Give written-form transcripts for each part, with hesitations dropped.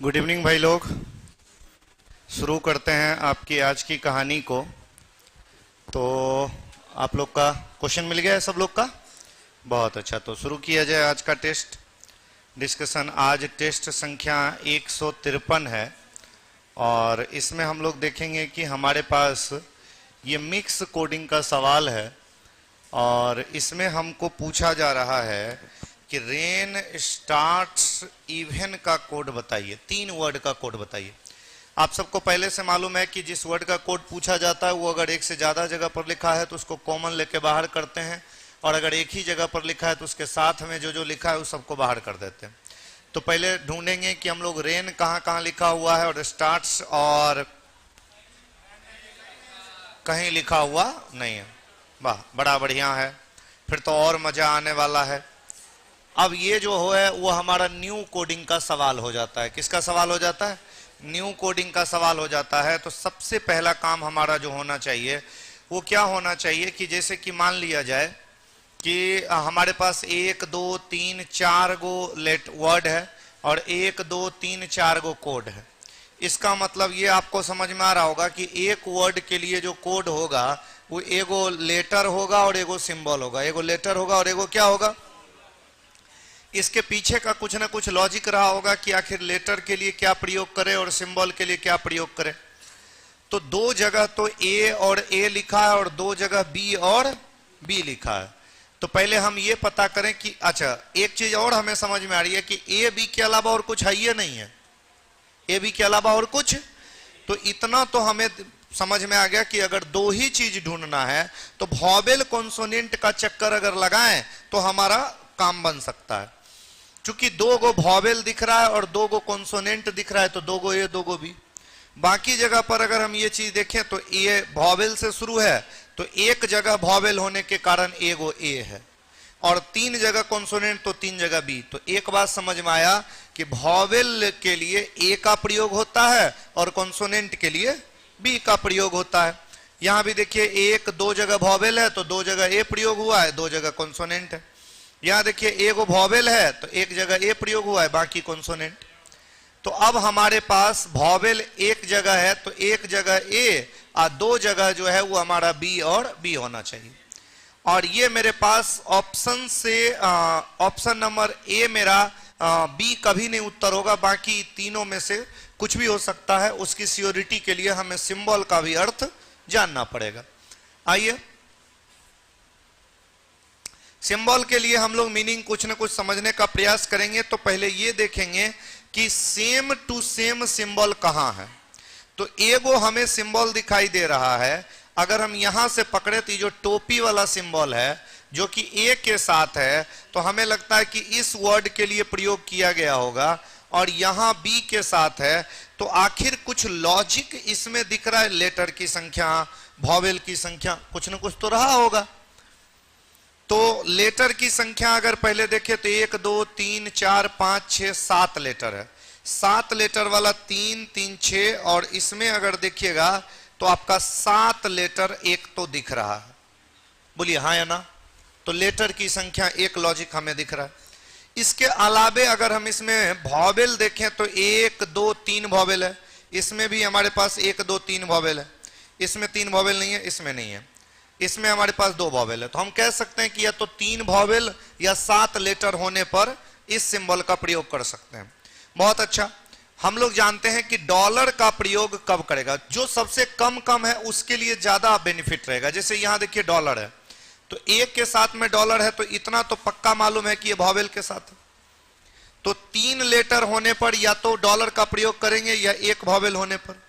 Good evening भाई लोग। शुरू करते हैं आपकी आज की कहानी को। तो आप लोग का क्वेश्चन मिल गया है सब लोग का? बहुत अच्छा, तो शुरू किया जाए आज का टेस्ट डिस्कशन। आज टेस्ट संख्या 153 है और इसमें हम लोग देखेंगे कि हमारे पास ये मिक्स कोडिंग का सवाल है और इसमें हमको पूछा जा रहा है कि रेन स्टार्ट्स इवन का कोड बताइए। 3 वर्ड का कोड बताइए। आप सबको पहले से मालूम है कि जिस वर्ड का कोड पूछा जाता है वो अगर एक से ज्यादा जगह पर लिखा है तो उसको कॉमन लेके बाहर करते हैं, और अगर एक ही जगह पर लिखा है तो उसके साथ में जो जो लिखा है उस सबको बाहर कर देते हैं। तो पहले ढूंढेंगे कि हम लोग रेन कहाँ कहाँ लिखा हुआ है और स्टार्ट्स और कहीं लिखा हुआ नहीं है। वाह, बड़ा बढ़िया है, फिर तो और मजा आने वाला है। अब ये जो है वो हमारा न्यू कोडिंग का सवाल हो जाता है। किसका सवाल हो जाता है? न्यू कोडिंग का सवाल हो जाता है। तो सबसे पहला काम हमारा जो होना चाहिए वो क्या होना चाहिए कि जैसे कि मान लिया जाए कि हमारे पास 1 2 3 4 गो वर्ड है और 1 2 3 4 गो कोड है। इसका मतलब ये आपको समझ में आ रहा होगा कि एक वर्ड के लिए जो कोड होगा वो एगो लेटर होगा और एगो सिंबल होगा। एगो लेटर होगा और एगो क्या होगा? इसके पीछे का कुछ ना कुछ लॉजिक रहा होगा कि आखिर लेटर के लिए क्या प्रयोग करें और सिंबल के लिए क्या प्रयोग करें। तो 2 जगह तो ए और ए लिखा है और 2 जगह बी और बी लिखा है। तो पहले हम ये पता करें कि अच्छा, एक चीज और हमें समझ में आ रही है कि ए बी के अलावा और कुछ है ही नहीं है। ए बी के अलावा और कुछ, तो इतना तो हमें समझ में आ गया कि अगर 2 ही चीज ढूंढना है तो वॉवेल कॉन्सोनेंट का चक्कर अगर लगाएं तो हमारा काम बन सकता है। चूंकि 2 गो वॉवेल दिख रहा है और 2 गो कॉन्सोनेंट दिख रहा है तो 2 गो ए 2 गो बी। बाकी जगह पर अगर हम ये चीज देखें तो ए वॉवेल से शुरू है तो एक जगह वॉवेल होने के कारण एगो ए है और 3 जगह कॉन्सोनेंट तो 3 जगह बी। तो एक बात समझ में आया कि वॉवेल के लिए ए का प्रयोग होता है और कॉन्सोनेंट के लिए बी का प्रयोग होता है। यहां भी देखिए 1 2 जगह वॉवेल है तो 2 जगह ए प्रयोग हुआ है, 2 जगह कॉन्सोनेंट है। यहां देखिए एगो वॉवेल है तो एक जगह ए प्रयोग हुआ है, बाकी कॉन्सोनेंट। तो अब हमारे पास वॉवेल एक जगह है तो एक जगह ए और 2 जगह जो है वो हमारा बी और बी होना चाहिए। और ये मेरे पास ऑप्शन से ऑप्शन नंबर ए मेरा बी कभी नहीं उत्तर होगा, बाकी तीनों में से कुछ भी हो सकता है। उसकी सियोरिटी के लिए हमें सिंबल का भी अर्थ जानना पड़ेगा। आइए, सिंबल के लिए हम लोग मीनिंग कुछ ना कुछ समझने का प्रयास करेंगे। तो पहले ये देखेंगे कि सेम टू सेम सिंबल कहां है। तो एगो हमें सिंबल दिखाई दे रहा है, अगर हम यहां से पकड़े तो जो टोपी वाला सिंबल है जो कि ए के साथ है तो हमें लगता है कि इस वर्ड के लिए प्रयोग किया गया होगा, और यहां बी के साथ है तो आखिर कुछ लॉजिक इसमें दिख रहा है। लेटर की संख्या, वॉवेल की संख्या, कुछ ना कुछ तो रहा होगा। तो लेटर की संख्या अगर पहले देखें तो 1 2 3 4 5 6 7 लेटर है। 7 लेटर वाला 3 3 6, और इसमें अगर देखिएगा तो आपका 7 लेटर एक तो दिख रहा है। बोलिए हाँ या ना? तो लेटर की संख्या एक लॉजिक हमें दिख रहा है। इसके अलावे अगर हम इसमें वॉवेल देखें तो 1 2 3 वॉवेल है। इसमें भी हमारे पास 1 2 3 वॉवेल है। इसमें 3 वॉवेल नहीं है, इसमें नहीं है। इसमें हमारे पास 2 वॉवेल है। तो हम कह सकते हैं कि या तो 3 वॉवेल या 7 लेटर होने पर इस सिंबल का प्रयोग कर सकते हैं। बहुत अच्छा। हम लोग जानते हैं कि डॉलर का प्रयोग कब करेगा? जो सबसे कम है उसके लिए ज्यादा बेनिफिट रहेगा। जैसे यहां देखिए डॉलर है तो एक के साथ में डॉलर है तो इतना तो पक्का मालूम है कि ये वॉवेल के साथ है। तो 3 लेटर होने पर या तो डॉलर का प्रयोग करेंगे या एक वॉवेल होने पर।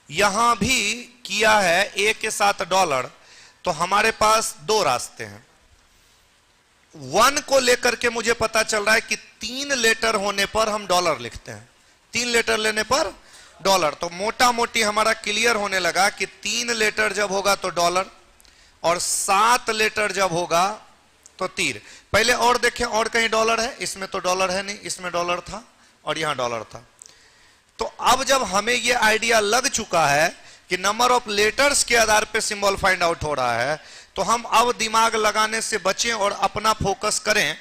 यहां भी किया है ए के साथ डॉलर, तो हमारे पास 2 रास्ते हैं। 1 को लेकर के मुझे पता चल रहा है कि 3 लेटर होने पर हम डॉलर लिखते हैं। 3 लेटर लेने पर डॉलर, तो मोटा मोटी हमारा क्लियर होने लगा कि 3 लेटर जब होगा तो डॉलर और 7 लेटर जब होगा तो तीर। पहले और देखें, और कहीं डॉलर है? इसमें तो डॉलर है नहीं, इसमें डॉलर था और यहां डॉलर था। तो अब जब हमें यह आइडिया लग चुका है कि नंबर ऑफ लेटर्स के आधार पे सिंबल फाइंड आउट हो रहा है, तो हम अब दिमाग लगाने से बचें और अपना फोकस करें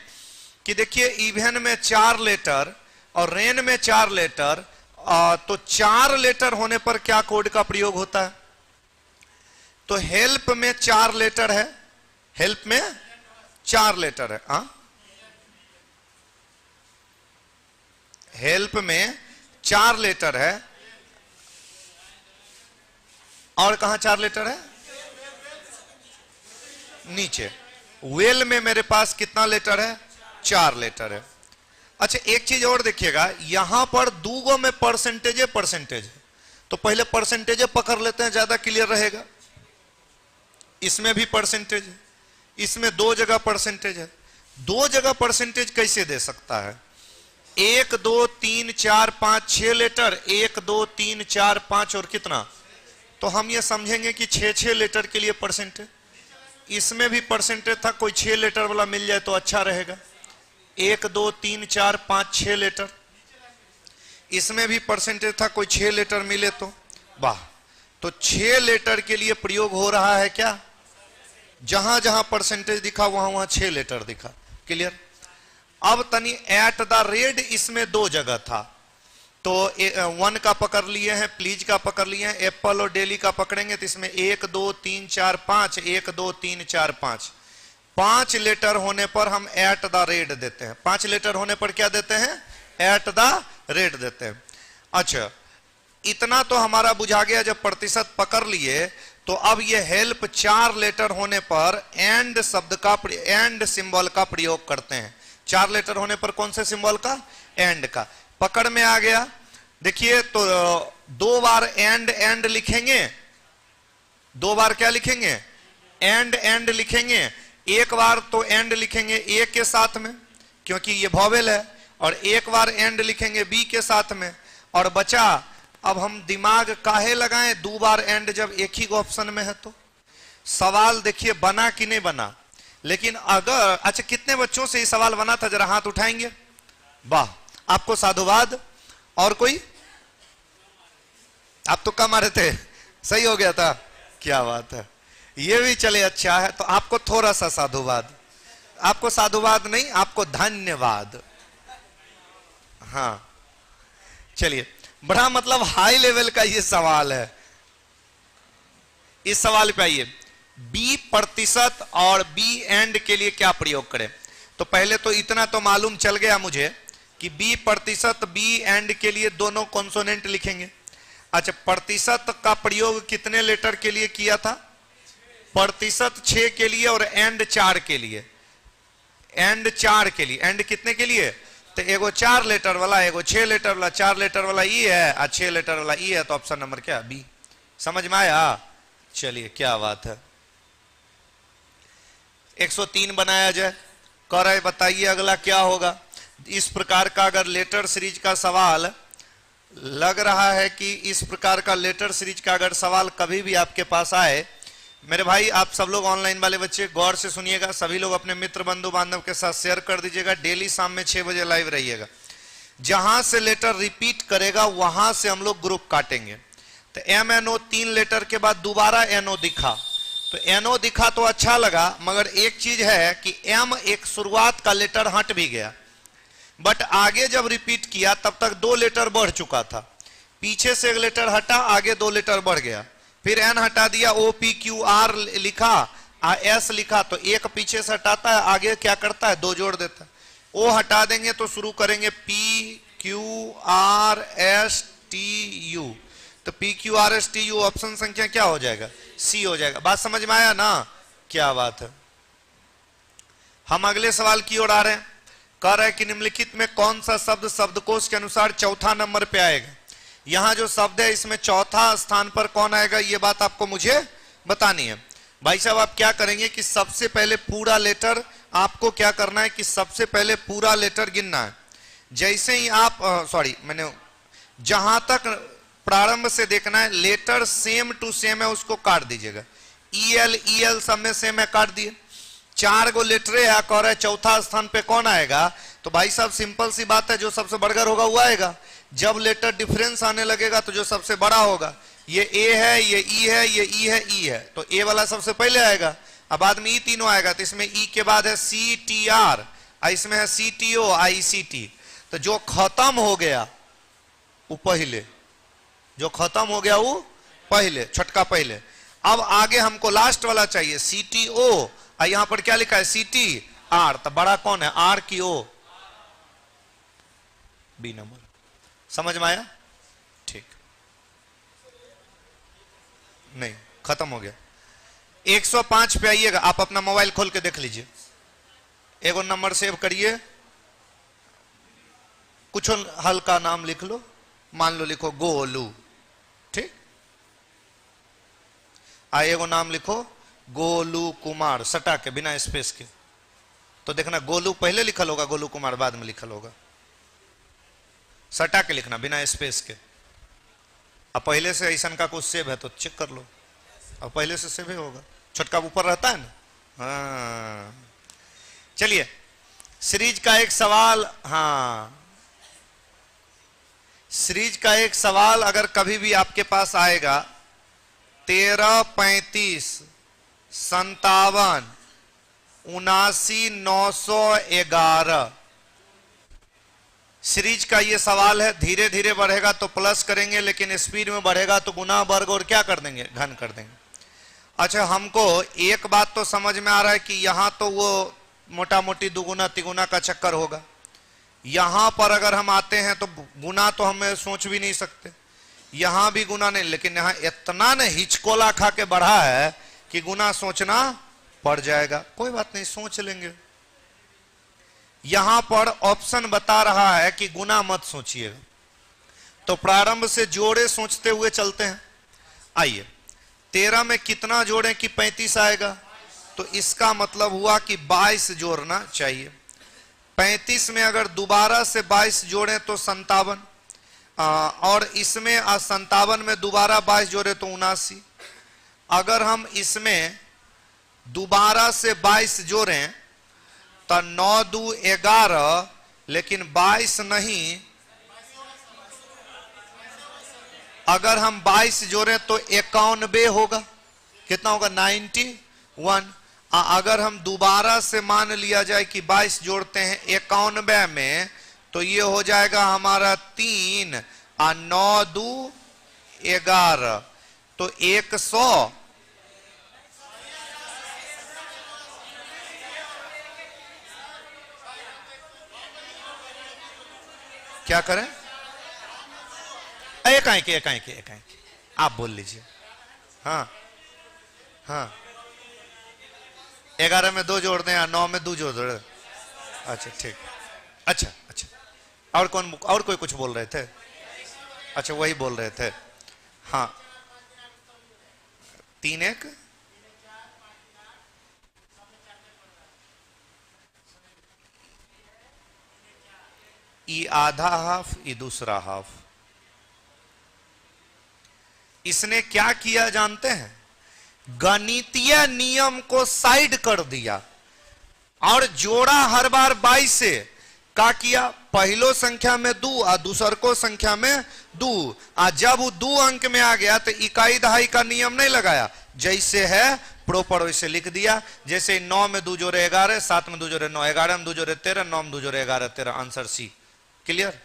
कि देखिए इवन में 4 लेटर और रेन में 4 लेटर तो 4 लेटर होने पर क्या कोड का प्रयोग होता है? तो हेल्प में 4 लेटर है, हेल्प में 4 लेटर है। हेल्प में 4 लेटर है, और कहां 4 लेटर है? नीचे। वेल में मेरे पास कितना लेटर है? 4 लेटर है। अच्छा, एक चीज और देखिएगा, यहां पर दूगो में परसेंटेज है, तो पहले परसेंटेज पकड़ लेते हैं, ज्यादा क्लियर रहेगा। इसमें भी परसेंटेज है, इसमें 2 जगह परसेंटेज है। 2 जगह परसेंटेज कैसे दे सकता है? 1 2 3 4 5 6 लेटर, 1 2 3 4 5 और कितना, तो हम ये समझेंगे कि 6 लेटर के लिए परसेंटेज। इसमें भी परसेंटेज था, कोई 6 लेटर वाला मिल जाए तो अच्छा रहेगा। 1 2 3 4 5 6 लेटर, इसमें भी परसेंटेज था, कोई 6 लेटर मिले तो वाह। तो 6 लेटर के लिए प्रयोग हो रहा है क्या? जहां जहां परसेंटेज दिखा वहां वहां 6 लेटर दिखा। क्लियर? अब तनी एट द रेट, इसमें 2 जगह था, तो 1 का पकड़ लिए हैं, प्लीज का पकड़ लिए हैं, एप्पल और डेली का पकड़ेंगे तो इसमें 1 2 3 4 5, 1 2 3 4 5, 5 लेटर होने पर हम एट द रेट देते हैं। 5 लेटर होने पर क्या देते हैं? एट द रेट देते हैं। अच्छा, इतना तो हमारा बुझा गया। जब प्रतिशत पकड़ लिए तो अब ये हेल्प 4 लेटर होने पर एंड शब्द का, एंड सिंबल का प्रयोग करते हैं। 4 लेटर होने पर कौन से सिंबल का? एंड का। पकड़ में आ गया। देखिए, तो 2 बार एंड लिखेंगे, 2 बार क्या लिखेंगे? एंड लिखेंगे। 1 बार तो एंड लिखेंगे ए के साथ में, क्योंकि ये वॉवेल है, और 1 बार एंड लिखेंगे बी के साथ में, और बचा। अब हम दिमाग काहे लगाएं 2 बार एंड जब एक ही ऑप्शन में है? तो सवाल देखिए बना कि नहीं बना। लेकिन अगर, अच्छा, कितने बच्चों से ये सवाल बना था? जरा हाथ उठाएंगे। वाह, आपको साधुवाद। और कोई? आप तो कम आ रहे थे, सही हो गया था। क्या बात है, ये भी चले, अच्छा है। तो आपको थोड़ा सा साधुवाद, आपको साधुवाद नहीं, आपको धन्यवाद। हाँ, चलिए, बड़ा मतलब हाई लेवल का ये सवाल है। इस सवाल पे आइए, बी प्रतिशत और बी एंड के लिए क्या प्रयोग करें? तो पहले तो इतना तो मालूम चल गया मुझे कि बी प्रतिशत, बी एंड के लिए दोनों कॉन्सोनेंट लिखेंगे। अच्छा, प्रतिशत का प्रयोग कितने लेटर के लिए किया था? प्रतिशत 6 के लिए और एंड 4 के लिए। एंड 4 के लिए, एंड कितने के लिए? तो एगो 4 लेटर वाला, एगो 6 लेटर वाला। 4 लेटर वाला ई है और 6 लेटर वाला ई है, तो ऑप्शन नंबर क्या? बी। समझ में आया? चलिए, क्या बात है। 103 बनाया जाए। कह रहे बताइए अगला क्या होगा। इस प्रकार का अगर लेटर सीरीज का सवाल लग रहा है कि इस प्रकार का लेटर सीरीज का अगर सवाल कभी भी आपके पास आए, मेरे भाई आप सब लोग ऑनलाइन वाले बच्चे गौर से सुनिएगा। सभी लोग अपने मित्र बंधु बांधव के साथ शेयर कर दीजिएगा। डेली शाम में 6 बजे लाइव रहिएगा। जहां से लेटर रिपीट करेगा वहां से हम लोग ग्रुप काटेंगे। तो MNO 3 लेटर के बाद दोबारा NO दिखा, तो NO दिखा तो अच्छा लगा, मगर एक चीज है कि M एक शुरुआत का लेटर हट भी गया, बट आगे जब रिपीट किया तब तक 2 लेटर बढ़ चुका था। पीछे से एक लेटर हटा, आगे 2 लेटर बढ़ गया, फिर N हटा दिया, OPQR लिखा, S लिखा, तो एक पीछे से हटाता है, आगे क्या करता है? 2 जोड़ देता है। O हटा देंगे तो शुरू करेंगे PQRSTU, तो PQRSTU ऑप्शन संख्या क्या हो जाएगा? C हो जाएगा। बात समझ में आया ना? क्या बात है। हम अगले सवाल की ओर आ रहे हैं। कह रहा है कि निम्नलिखित में कौन सा शब्द शब्दकोश के अनुसार चौथा नंबर पे आएगा? यहां जो शब्द है इसमें चौथा स्थान पर कौन आएगा, ये बात आपको मुझे बतानी है। भाई साहब, आप क्या करेंगे कि सबसे पहले पूरा लेटर, आपको क्या करना है कि सबसे पहले पूरा लेटर गिनना है। जैसे ही आप मैंने जहां तक प्रारंभ से देखना है, लेटर सेम टू सेम है, उसको काट दीजिएगा। EL सब में सेम है, काट दिए। 4 गो लेटर है, कह रहा है चौथा स्थान पे कौन आएगा? तो भाई साहब सिंपल सी बात है, जो सबसे बढ़कर होगा वो आएगा। जब लेटर डिफरेंस आने लगेगा तो जो सबसे बड़ा होगा, ये ए है, ये ई है, ये ई है, ई है, तो ए वाला सबसे पहले आएगा। अब बाद में ई तीनों आएगा, तो इसमें ई के बाद है CTR, इसमें है CTO, ICT। तो जो खत्म हो गया वो पहले, जो खत्म हो गया वो पहले, छटका पहले। अब आगे हमको लास्ट वाला चाहिए, CTO, और यहां पर क्या लिखा है CTR, तो बड़ा कौन है, R की O, B नंबर। समझ में आया? ठीक, नहीं खत्म हो गया। 105 पे आइएगा, आप अपना मोबाइल खोल के देख लीजिए, एगो नंबर सेव करिए, कुछ हल्का नाम लिख लो, मान लो लिखो गोलू, ठीक, एगो नाम लिखो गोलू कुमार, सटा के बिना स्पेस के, तो देखना गोलू पहले लिखल होगा, गोलू कुमार बाद में लिखल होगा, सटा के लिखना बिना स्पेस के। अब पहले से ऐसा का कुछ सेव है तो चेक कर लो, अब पहले से सेव ही होगा, छटका ऊपर रहता है ना। हाँ चलिए, सीरीज का एक सवाल, हाँ सीरीज का एक सवाल अगर कभी भी आपके पास आएगा, 13, 35, 57, 79, 911, सीरीज का ये सवाल है। धीरे धीरे बढ़ेगा तो प्लस करेंगे, लेकिन स्पीड में बढ़ेगा तो गुना, वर्ग और क्या कर देंगे, घन कर देंगे। अच्छा, हमको एक बात तो समझ में आ रहा है कि यहां तो वो मोटा मोटी दुगुना तिगुना का चक्कर होगा, यहां पर अगर हम आते हैं तो गुना तो हमें सोच भी नहीं सकते, यहां भी गुना नहीं, लेकिन यहां इतना ने हिचकोला खा के बढ़ा है कि गुना सोचना पड़ जाएगा। कोई बात नहीं, सोच लेंगे। यहां पर ऑप्शन बता रहा है कि गुना मत सोचिएगा, तो प्रारंभ से जोड़े सोचते हुए चलते हैं। आइए, 13 में कितना जोड़ें कि 35 आएगा, तो इसका मतलब हुआ कि 22 जोड़ना चाहिए। 35 में अगर दोबारा से 22 जोड़ें तो 57, और इसमें 57 में दोबारा 22 जोड़े तो 79। अगर हम इसमें दोबारा से 22 जोड़ें तो 9 2 11, लेकिन 22 नहीं, अगर हम 22 जोड़ें तो 91 होगा, कितना होगा, 91। अगर हम दोबारा से मान लिया जाए कि 22 जोड़ते हैं 91 में, तो ये हो जाएगा हमारा 3 और 9 2 11, तो 100। क्या करें, एक आप बोल लीजिए। हाँ हाँ, 11 में 2 जोड़ दें या 9 में 2 जोड़ दें। अच्छा ठीक, अच्छा अच्छा, और कौन, और कोई कुछ बोल रहे थे? अच्छा वही बोल रहे थे। हाँ, 3 1, ई आधा हाफ, ई दूसरा हाफ। इसने क्या किया जानते हैं, गणितीय नियम को साइड कर दिया और जोड़ा हर बार 22 से। क्या किया, पहलो संख्या में 2 और दूसरको संख्या में 2, और जब वो 2 अंक में आ गया तो इकाई दहाई का नियम नहीं लगाया, जैसे है प्रॉपर वैसे लिख दिया। जैसे 9 में 2 जोड़े 11, 7 में 2 जोड़े 9, 11 में 2 जोड़े 13, 9 में 2 जोड़े 11 13, आंसर सी। क्लियर?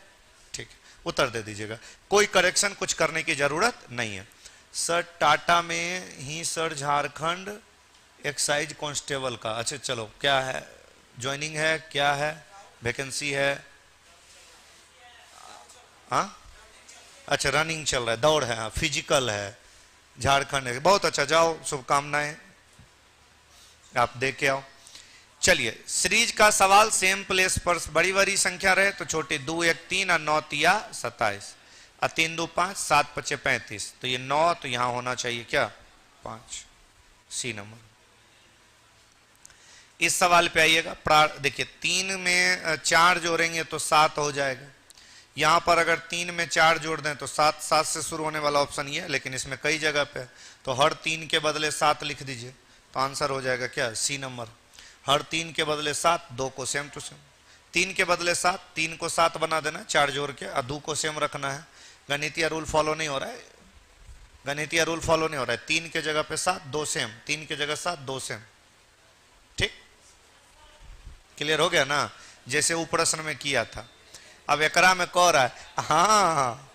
ठीक, उत्तर दे दीजिएगा, कोई करेक्शन कुछ करने की जरूरत नहीं है। सर टाटा में ही सर झारखंड एक्साइज कांस्टेबल का, अच्छा चलो, क्या है, ज्वाइनिंग है, क्या है, वैकेंसी है? हाँ अच्छा, रनिंग चल रहा है, दौड़ है, फिजिकल है, झारखंड है, बहुत अच्छा, जाओ, शुभकामनाएं, आप देख के आओ। चलिए, सीरीज का सवाल सेम प्लेस पर बड़ी बड़ी संख्या रहे तो छोटी, 2 1 3 और 9 3 27, और 3 2 5 7 5 35, तो ये 9, तो यहां होना चाहिए क्या, 5, सी नंबर। इस सवाल पे आइएगा, देखिए 3 में 4 जोड़ेंगे तो 7 हो जाएगा, यहां पर अगर 3 में 4 जोड़ दें तो 7, 7 से शुरू होने वाला ऑप्शन ये है, लेकिन इसमें कई जगह पे, तो हर 3 के बदले 7 लिख दीजिए, तो आंसर हो जाएगा क्या, सी नंबर। हर 3 के बदले 7, 2 को सेम टू सेम, 3 के बदले 7, 3 को 7 बना देना 4 जोड़ के, और 2 को सेम रखना है। गणितीय रूल फॉलो नहीं हो रहा है, गणितीय रूल फॉलो नहीं हो रहा है, 3 के जगह पे 7, 2 सेम, 3 के जगह 7, 2 सेम। ठीक, क्लियर हो गया ना, जैसे वो प्रश्न में किया था। अब एकरा में कह रहा है, हाँ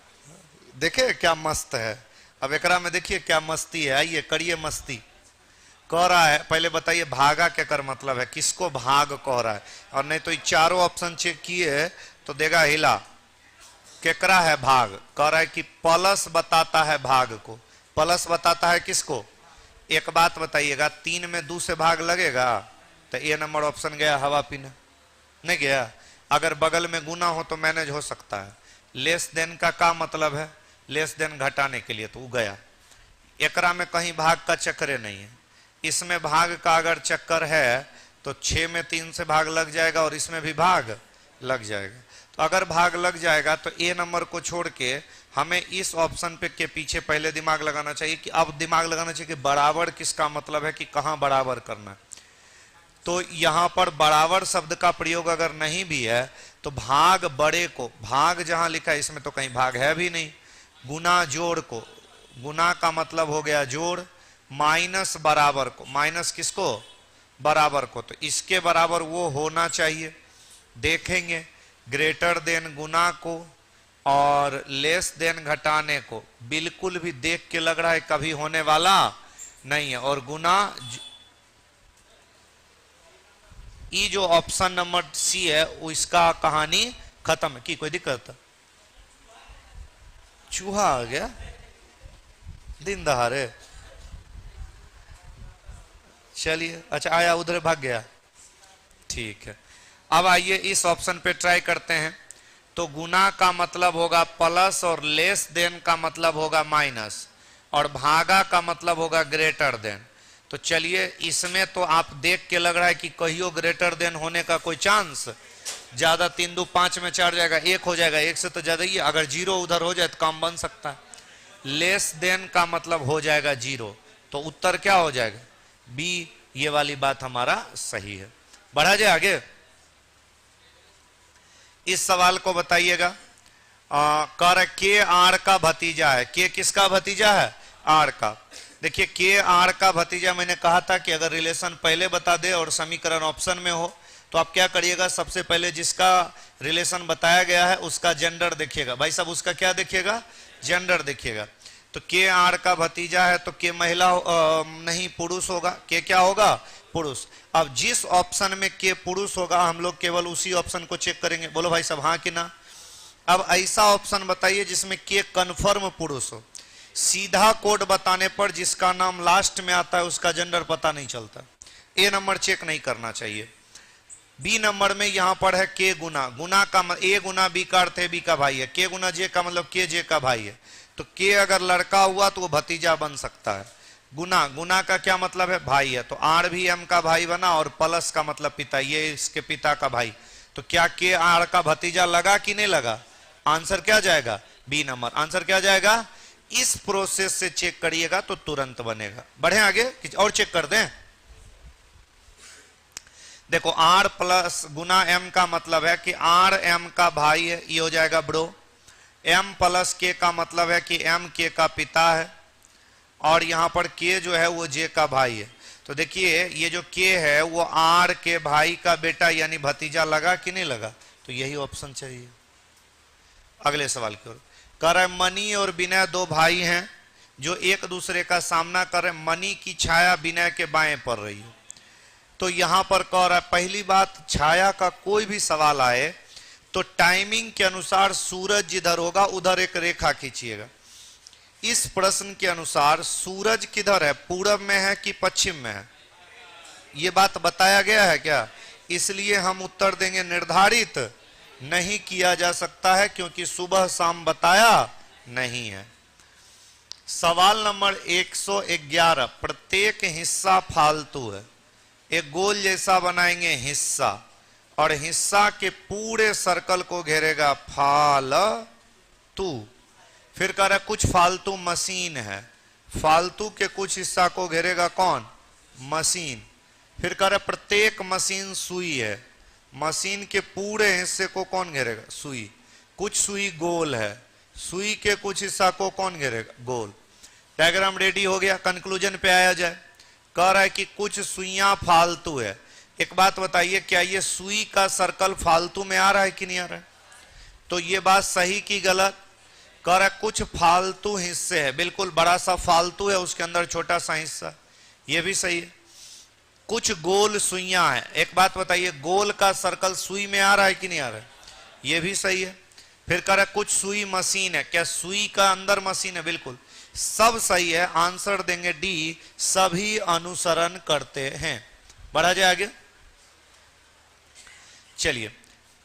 देखे क्या मस्त है। अब एकरा में देखिए क्या मस्ती है, आइए करिए मस्ती। कह रहा है पहले बताइए भागा क्या कर मतलब है, किसको भाग कह रहा है, और नहीं तो ये चारों ऑप्शन चेक किए तो देगा हिला। केकरा है भाग, कह रहा है कि प्लस बताता है भाग को। प्लस बताता है किसको? एक बात बताइएगा, 3 में 2 से भाग लगेगा तो ए नंबर ऑप्शन गया हवा पीने, नहीं गया। अगर बगल में गुना हो तो मैनेज हो सकता है। लेस देन का मतलब है लेस देन घटाने के लिए, तो वो गया। एकरा में कहीं भाग का चक्कर नहीं है। इसमें भाग का अगर चक्कर है तो 6 में 3 से भाग लग जाएगा और इसमें भी भाग लग जाएगा। तो अगर भाग लग जाएगा तो ए नंबर को छोड़ के हमें इस ऑप्शन पे के पीछे पहले दिमाग लगाना चाहिए कि अब दिमाग लगाना चाहिए कि बराबर किसका मतलब है, कि कहां बराबर करना है। तो यहां पर बराबर शब्द का प्रयोग अगर नहीं भी है तो भाग बड़े को, भाग जहां लिखा है इसमें तो कहीं भाग है भी नहीं। गुना जोड़ को, गुना का मतलब हो गया जोड़, माइनस बराबर को, माइनस किसको? बराबर को, तो इसके बराबर वो होना चाहिए। देखेंगे ग्रेटर देन गुना को और लेस देन घटाने को, बिल्कुल भी देख के लग रहा है कभी होने वाला नहीं है। और गुना, ये जो ऑप्शन नंबर सी है वो इसका कहानी खत्म है। की कोई दिक्कत? चूहा आ गया दिन दहाड़े, चलिए अच्छा आया उधर भाग गया, ठीक है। अब आइए इस ऑप्शन पे ट्राई करते हैं। तो गुना का मतलब होगा प्लस और लेस देन का मतलब होगा माइनस और भागा का मतलब होगा ग्रेटर देन। तो चलिए इसमें तो आप देख के लग रहा है कि कहियो ग्रेटर देन होने का कोई चांस ज्यादा, 3 2 5 में 4 जाएगा, 1 हो जाएगा, 1 से तो ज्यादा ही। अगर 0 उधर हो जाए तो काम बन सकता है। लेस देन का मतलब हो जाएगा 0, तो उत्तर क्या हो जाएगा? बी। ये वाली बात हमारा सही है। बढ़ा जाए आगे। इस सवाल को बताइएगा। कर के आर का भतीजा है। के किसका भतीजा है? आर का। देखिए के आर का भतीजा, मैंने कहा था कि अगर रिलेशन पहले बता दे और समीकरण ऑप्शन में हो तो आप क्या करिएगा, सबसे पहले जिसका रिलेशन बताया गया है उसका जेंडर देखिएगा। भाई साहब उसका क्या देखिएगा? जेंडर देखिएगा। तो के आर का भतीजा है तो के महिला नहीं पुरुष होगा। के क्या होगा? पुरुष। अब जिस ऑप्शन में के पुरुष होगा हम लोग केवल उसी ऑप्शन को चेक करेंगे। बोलो भाई साहब हाँ कि ना। अब ऐसा ऑप्शन बताइए जिसमें के कन्फर्म पुरुष हो। सीधा कोड बताने पर जिसका नाम लास्ट में आता है उसका जेंडर पता नहीं चलता, ए नंबर चेक नहीं करना चाहिए। बी नंबर में यहां पर है के गुना, गुना का ए गुना बी का अर्थ है बी का भाई है, के गुना जे का मतलब के जे का भाई है। तो के अगर लड़का हुआ तो वो भतीजा बन सकता है। गुना, गुना का क्या मतलब है? भाई है, तो आर भी एम का भाई बना और प्लस का मतलब पिता, ये इसके पिता का भाई। तो क्या के आर का भतीजा लगा कि नहीं लगा? आंसर क्या जाएगा? B number. आंसर क्या जाएगा? इस प्रोसेस से चेक करिएगा तो तुरंत बनेगा। बढ़े आगे और चेक कर दें। देखो आर प्लस गुना एम का मतलब है कि आर एम का भाई है, ये हो जाएगा ब्रो। एम प्लस के का मतलब है कि एम के का पिता है और यहां पर के जो है वो जे का भाई है। तो देखिए ये जो के है वो आर के भाई का बेटा यानी भतीजा लगा कि नहीं लगा? तो यही ऑप्शन चाहिए। अगले सवाल की ओर। कह रहे मनी और विनय दो भाई हैं जो एक दूसरे का सामना कर रहे। मनी की छाया विनय के बाएं पड़ रही है। तो यहां पर कह रहा है पहली बात, छाया का कोई भी सवाल आए तो टाइमिंग के अनुसार सूरज जिधर होगा उधर एक रेखा खींचिएगा। इस प्रश्न के अनुसार सूरज किधर है, पूरब में है कि पश्चिम में है? ये बात बताया गया है क्या? इसलिए हम उत्तर देंगे निर्धारित नहीं किया जा सकता है क्योंकि सुबह शाम बताया नहीं है। सवाल नंबर 111, प्रत्येक हिस्सा फालतू है। एक गोल जैसा बनाएंगे हिस्सा और हिस्सा के पूरे सर्कल को घेरेगा फालतू। फिर कह रहा कुछ फालतू मशीन है, फालतू के कुछ हिस्सा को घेरेगा कौन? मशीन। फिर कह रहा प्रत्येक मशीन सुई है, मशीन के पूरे हिस्से को कौन घेरेगा? सुई। कुछ सुई गोल है, सुई के कुछ हिस्सा को कौन घेरेगा? गोल। डायग्राम रेडी हो गया, कंक्लूजन पे आया जाए। कह रहा है कि कुछ सुइयां फालतू है। एक बात बताइए, क्या ये सुई का सर्कल फालतू में आ रहा है कि नहीं आ रहा है? तो ये बात सही की गलत? कह रहा है कुछ फालतू हिस्से है, बिल्कुल बड़ा सा फालतू है, उसके अंदर छोटा सा हिस्सा, ये भी सही है। कुछ गोल सुइयां है, एक बात बताइए, गोल का सर्कल सुई में आ रहा है कि नहीं आ रहा है, ये भी सही है। फिर कह रहा है कुछ सुई मशीन है, क्या सुई का अंदर मशीन है, बिल्कुल सब सही है। आंसर देंगे डी, सभी अनुसरण करते हैं। बढ़ा जाए आगे, चलिए।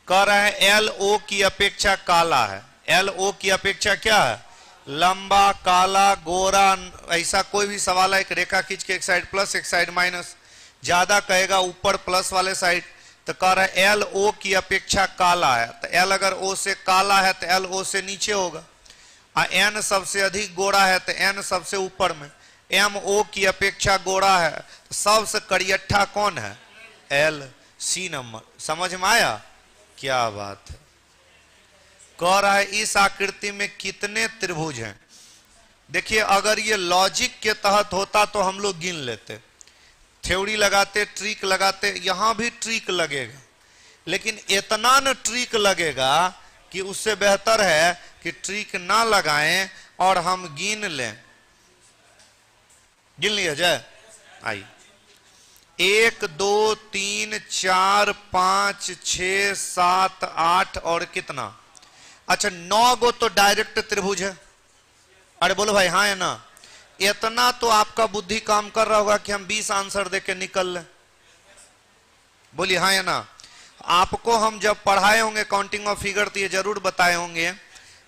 कह रहा है एल ओ की अपेक्षा काला है, एल ओ की अपेक्षा क्या है, लंबा, काला, गोरा, ऐसा कोई भी सवाल है, एक रेखा खींच के एक साइड प्लस एक साइड माइनस, ज्यादा कहेगा ऊपर प्लस वाले साइड, तो कह रहा है एल ओ की अपेक्षा काला है, तो एल अगर ओ से काला है तो एल ओ से नीचे होगा, एन सबसे अधिक गोरा है तो एन सबसे ऊपर में, एम ओ की अपेक्षा गोरा है, तो सबसे करियठा कौन है, एल, सी नंबर। समझ में आया, क्या बात है। कह रहा है इस आकृति में कितने त्रिभुज हैं। देखिए अगर ये लॉजिक के तहत होता तो हम लोग गिन लेते, थ्योरी लगाते, ट्रिक लगाते, यहां भी ट्रिक लगेगा, लेकिन इतना न ट्रिक लगेगा कि उससे बेहतर है कि ट्रिक ना लगाएं और हम गिन लें। गिन लिया जाए, आइए। 1 2 3 4 5 6 7 8 और कितना, अच्छा 9 गो तो डायरेक्ट त्रिभुज है। अरे बोलो भाई हाँ है ना, इतना तो आपका बुद्धि काम कर रहा होगा कि हम 20 आंसर देके निकल लें। बोलिए हाँ है ना। आपको हम जब पढ़ाए होंगे काउंटिंग ऑफ फिगर तो ये जरूर बताए होंगे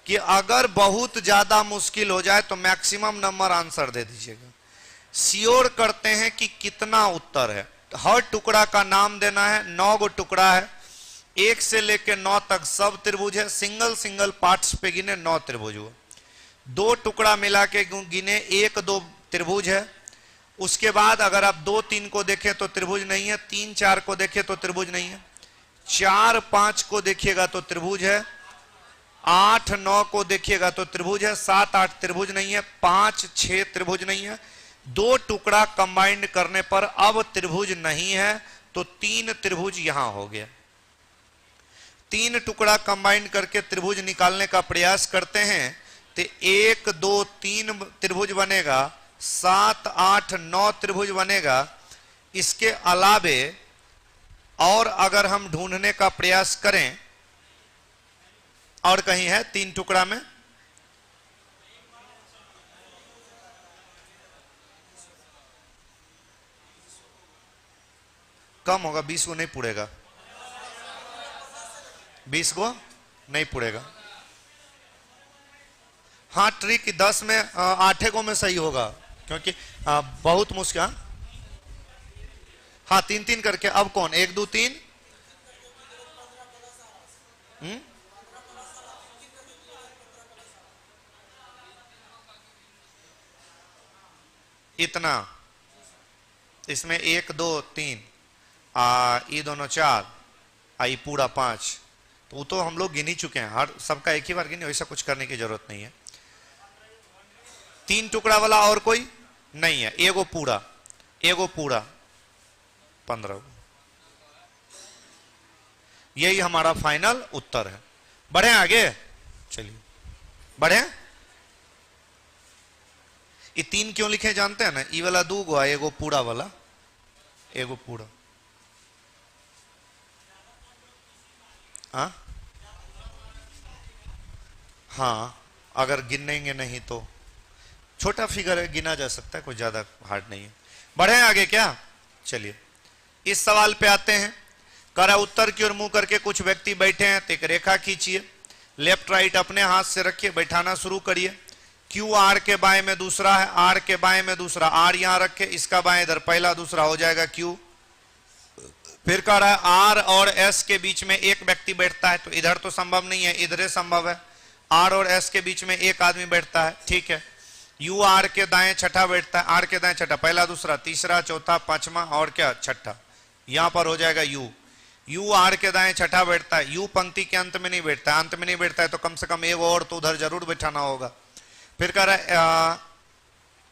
कि अगर बहुत ज्यादा मुश्किल हो जाए तो मैक्सिमम नंबर आंसर दे दीजिएगा। श्योर करते हैं कि कितना उत्तर है, हर टुकड़ा का नाम देना है। 9 गो टुकड़ा है, 1 से लेकर 9 तक सब त्रिभुज है, सिंगल सिंगल पार्ट्स पे गिने 9 त्रिभुज हुआ। 2 टुकड़ा मिला के गिने 1 2 त्रिभुज है। उसके बाद अगर आप 2 3 को देखें तो त्रिभुज नहीं है, 3 4 को देखें तो त्रिभुज नहीं है, 4 5 को देखिएगा तो त्रिभुज है, 8 9 को देखिएगा तो त्रिभुज है, 7 8 त्रिभुज नहीं है, 5 6 त्रिभुज नहीं है। 2 टुकड़ा कंबाइंड करने पर अब त्रिभुज नहीं है, तो 3 त्रिभुज यहां हो गया। 3 टुकड़ा कंबाइंड करके त्रिभुज निकालने का प्रयास करते हैं तो 1 2 3 त्रिभुज बनेगा, 7 8 9 त्रिभुज बनेगा। इसके अलावे और अगर हम ढूंढने का प्रयास करें, और कहीं है 3 टुकड़ा में, कम होगा, 20 को नहीं पुड़ेगा, 20 को नहीं पुड़ेगा। हाँ ट्रिक 10 में 8 को में सही होगा, क्योंकि बहुत मुश्किल। हाँ 3 3 करके, अब कौन 1 2 3 इतना, इसमें 1 2 3 ये दोनों 4, ये पूरा 5, तो वो तो हम लोग गिन ही चुके हैं, हर सबका एक ही बार गिने, वैसा कुछ करने की जरूरत नहीं है। 3 टुकड़ा वाला और कोई नहीं है, एगो पूरा 15। यही हमारा फाइनल उत्तर है। बढ़े आगे, चलिए बढ़े। ये 3 क्यों लिखे जानते हैं ना, ये वाला 2 गो, एगो पूरा वाला, एगो पूरा। हाँ अगर गिनेंगे नहीं तो, छोटा फिगर है, गिना जा सकता है, कोई ज्यादा हार्ड नहीं है। बढ़े आगे क्या, चलिए इस सवाल पे आते हैं। करा उत्तर की ओर मुंह करके कुछ व्यक्ति बैठे हैं, तो एक रेखा खींचिए, लेफ्ट राइट अपने हाथ से रखिए, बैठाना शुरू करिए। क्यू आर के बाएं में दूसरा है, आर के बाएं में दूसरा, आर यहां रखे, इसका बाएं इधर, पहला दूसरा हो जाएगा क्यू। फिर कह रहा है आर और एस के बीच में एक व्यक्ति बैठता है, तो इधर तो संभव नहीं है, इधर संभव है। आर और एस के बीच में एक आदमी बैठता है, ठीक है। यू आर के दाएं छठा बैठता है, आर के दाएं छठा, पहला दूसरा तीसरा चौथा पांचवा और क्या छठा, यहां पर हो जाएगा यू। यू आर के दाएं छठा बैठता है, यू पंक्ति के अंत में नहीं बैठता है, अंत में नहीं बैठता है तो कम से कम एक और तो उधर जरूर बैठाना होगा। फिर कह रहा है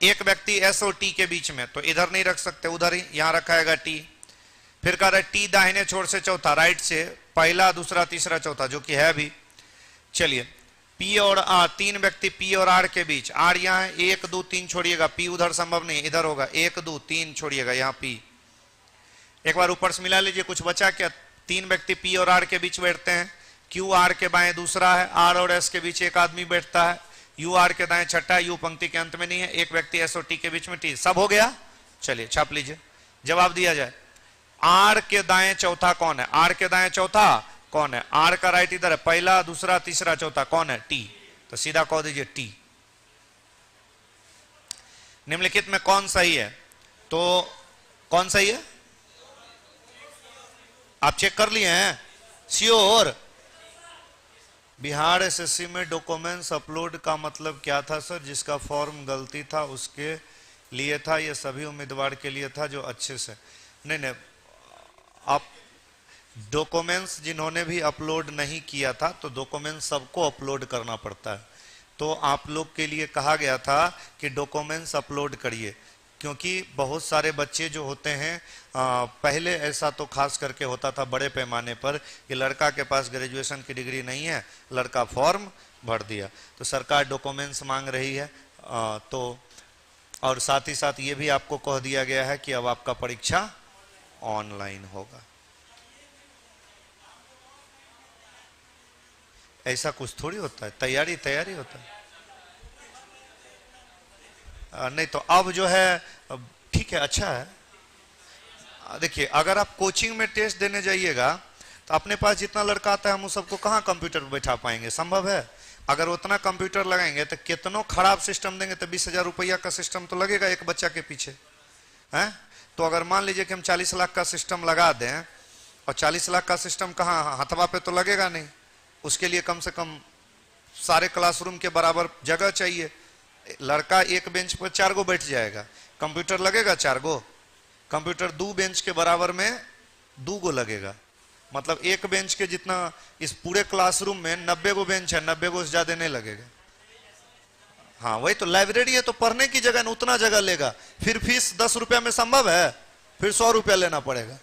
एक व्यक्ति एस और टी के बीच में, तो इधर नहीं रख सकते, उधर ही यहां रखाएगा टी। फिर कह रहा है टी दाहिने छोर से चौथा, राइट से पहला दूसरा तीसरा चौथा, जो कि है भी। चलिए पी और आर, तीन व्यक्ति पी और आर के बीच, आर यहाँ है, 1 2 3 छोड़िएगा, पी उधर संभव नहीं, इधर होगा 1 2 3 छोड़िएगा, यहाँ पी। एक बार ऊपर से मिला लीजिए, कुछ बचा क्या? तीन व्यक्ति पी और आर के बीच बैठते हैं, क्यू आर के बाएं दूसरा है, आर और एस के बीच एक आदमी बैठता है, यू आर के दाएं छठा, यू पंक्ति के अंत में नहीं है, एक व्यक्ति एस और टी के बीच में टी। सब हो गया? चलिए छाप लीजिए, जवाब दिया जाए। आर के दाएं चौथा कौन है? आर के दाएं चौथा कौन है? आर का राइट इधर है, पहला दूसरा तीसरा चौथा कौन है? टी। तो सीधा कह दीजिए टी। निम्नलिखित में कौन सही है? तो कौन सही है? आप चेक कर लिए हैं? श्योर? बिहार एसएससी में डॉक्यूमेंट्स अपलोड का मतलब क्या था सर? जिसका फॉर्म गलती था उसके लिए था, ये सभी उम्मीदवार के लिए था जो अच्छे से। नहीं, आप डॉक्यूमेंट्स जिन्होंने भी अपलोड नहीं किया था, तो डॉक्यूमेंट्स सबको अपलोड करना पड़ता है। तो आप लोग के लिए कहा गया था कि डॉक्यूमेंट्स अपलोड करिए, क्योंकि बहुत सारे बच्चे जो होते हैं, पहले ऐसा तो खास करके होता था बड़े पैमाने पर कि लड़का के पास ग्रेजुएशन की डिग्री नहीं है, लड़का फॉर्म भर दिया। तो सरकार डॉक्यूमेंट्स मांग रही है, तो और साथ ही साथ ये भी आपको कह दिया गया है कि अब आपका परीक्षा ऑनलाइन होगा। ऐसा कुछ थोड़ी होता है, तैयारी होता है। नहीं तो अब जो है ठीक है, अच्छा है। देखिए, अगर आप कोचिंग में टेस्ट देने जाइएगा तो अपने पास जितना लड़का आता है हम उस सबको कहाँ कंप्यूटर पर बैठा पाएंगे? संभव है? अगर उतना कंप्यूटर लगाएंगे तो कितनों खराब सिस्टम देंगे तो 20,000 रुपया का सिस्टम तो लगेगा एक बच्चा के पीछे, है? तो अगर मान लीजिए कि हम 40 लाख का सिस्टम लगा दें, और 40 लाख का सिस्टम कहाँ हथवा पे तो लगेगा नहीं, उसके लिए कम से कम सारे क्लासरूम के बराबर जगह चाहिए। लड़का एक बेंच पर 4 गो बैठ जाएगा, कंप्यूटर लगेगा 4 गो, कंप्यूटर 2 बेंच के बराबर में 2 गो लगेगा। मतलब एक बेंच के जितना इस पूरे क्लासरूम में 90 गो बेंच है, 90 गो से ज्यादा नहीं लगेगा। हाँ, वही तो लाइब्रेरी है, तो पढ़ने की जगह उतना जगह लेगा। फिर फीस 10 रुपया में संभव है? फिर 100 रुपया लेना पड़ेगा।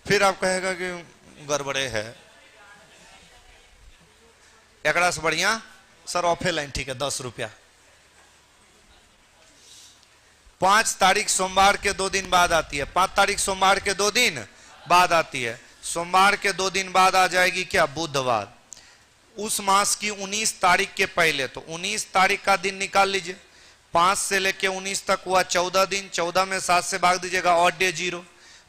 फिर आप कहेगा कि गड़बड़े है। एकड़ा से बढ़िया सर ऑफलाइन ठीक है, 10 रुपया। 5 तारीख सोमवार के 2 दिन बाद आती है, 5 तारीख सोमवार के 2 दिन बाद आती है। सोमवार के 2 दिन बाद आ जाएगी क्या? बुधवार। उस मास की 19 तारीख के पहले, तो 19 तारीख का दिन निकाल लीजिए। 5 से लेके 19 तक हुआ 14 दिन, 14 में 7 से भाग दीजिएगा, ऑड डे 0।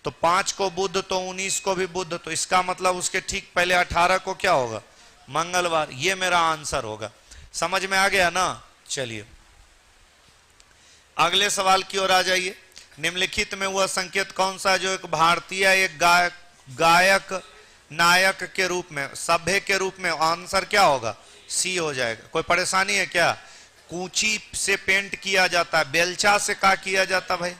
तो 5 को बुध, तो 19 को भी बुध, तो इसका मतलब उसके ठीक पहले 18 को क्या होगा? मंगलवार। ये मेरा आंसर होगा। समझ में आ गया ना? चलिए अगले सवाल की ओर आ जाइए। निम्नलिखित में वह संकेत कौन सा जो एक भारतीय एक गायक नायक के रूप में, सभ्य के रूप में, आंसर क्या होगा? सी हो जाएगा। कोई परेशानी है क्या? कूची से पेंट किया जाता है, बेलचा से क्या किया जाता भाई?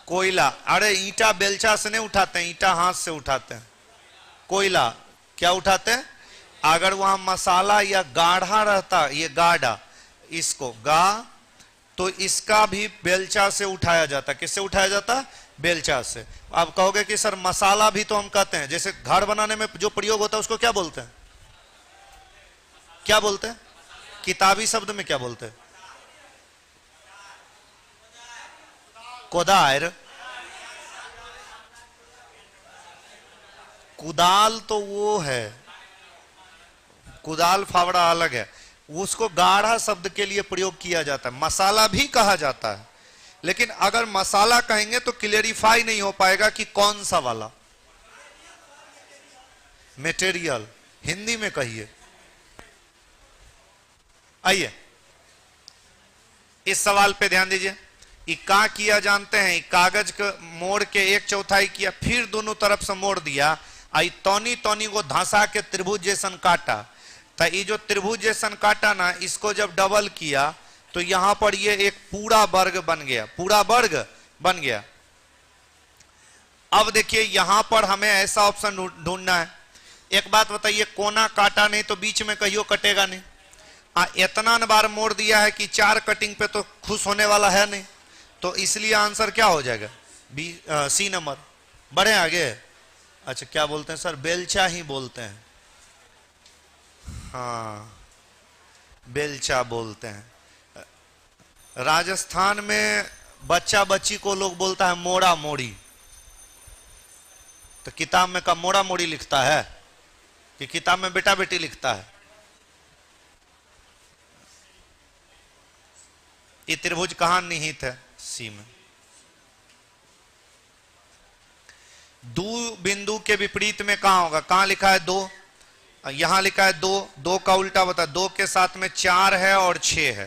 कोयला। अरे ईंटा बेलचा से नहीं उठाते हैं, ईंटा हाथ से उठाते हैं। कोयला क्या उठाते हैं? अगर वहां मसाला या गाढ़ा रहता, ये गाढ़ा, इसको गा, तो इसका भी बेलचा से उठाया जाता। किससे उठाया जाता? बेलचा से। आप कहोगे कि सर मसाला भी तो हम कहते हैं, जैसे घर बनाने में जो प्रयोग होता है उसको क्या बोलते हैं? क्या बोलते हैं? किताबी शब्द में क्या बोलते हैं? कोदार। कुदाल तो वो है, कुदाल फावड़ा अलग है, उसको गाढ़ा शब्द के लिए प्रयोग किया जाता है। मसाला भी कहा जाता है, लेकिन अगर मसाला कहेंगे तो क्लियरिफाई नहीं हो पाएगा कि कौन सा वाला। मटेरियल हिंदी में कहिए। आइए इस सवाल पे ध्यान दीजिए। का किया जानते हैं? कागज को मोड़ के 1/4 किया, फिर दोनों तरफ से मोड़ दिया, आई तौनी तौनी को धंसा के त्रिभुज जैसन काटा। तो ये जो त्रिभुज जैसन काटा ना, इसको जब डबल किया तो यहां पर ये एक पूरा वर्ग बन गया, पूरा वर्ग बन गया। अब देखिए यहां पर हमें ऐसा ऑप्शन ढूंढना है। एक बात बताइए, कोना काटा नहीं तो बीच में कहियो कटेगा नहीं। इतना बार मोड़ दिया है कि 4 कटिंग पे तो खुश होने वाला है नहीं, तो इसलिए आंसर क्या हो जाएगा? C number. बढ़े आगे। अच्छा क्या बोलते हैं सर? बेलचा ही बोलते हैं। हाँ, बेलचा बोलते हैं। राजस्थान में बच्चा बच्ची को लोग बोलता है मोड़ा मोड़ी। तो किताब में कब मोड़ा मोड़ी लिखता है कि किताब में बेटा बेटी लिखता है? ये त्रिभुज कहां निहित है? सी में। दो बिंदु के विपरीत में कहां होगा? कहां लिखा है? दो। यहां लिखा है दो, दो का उल्टा बता। दो के साथ में 4 है और 6 है,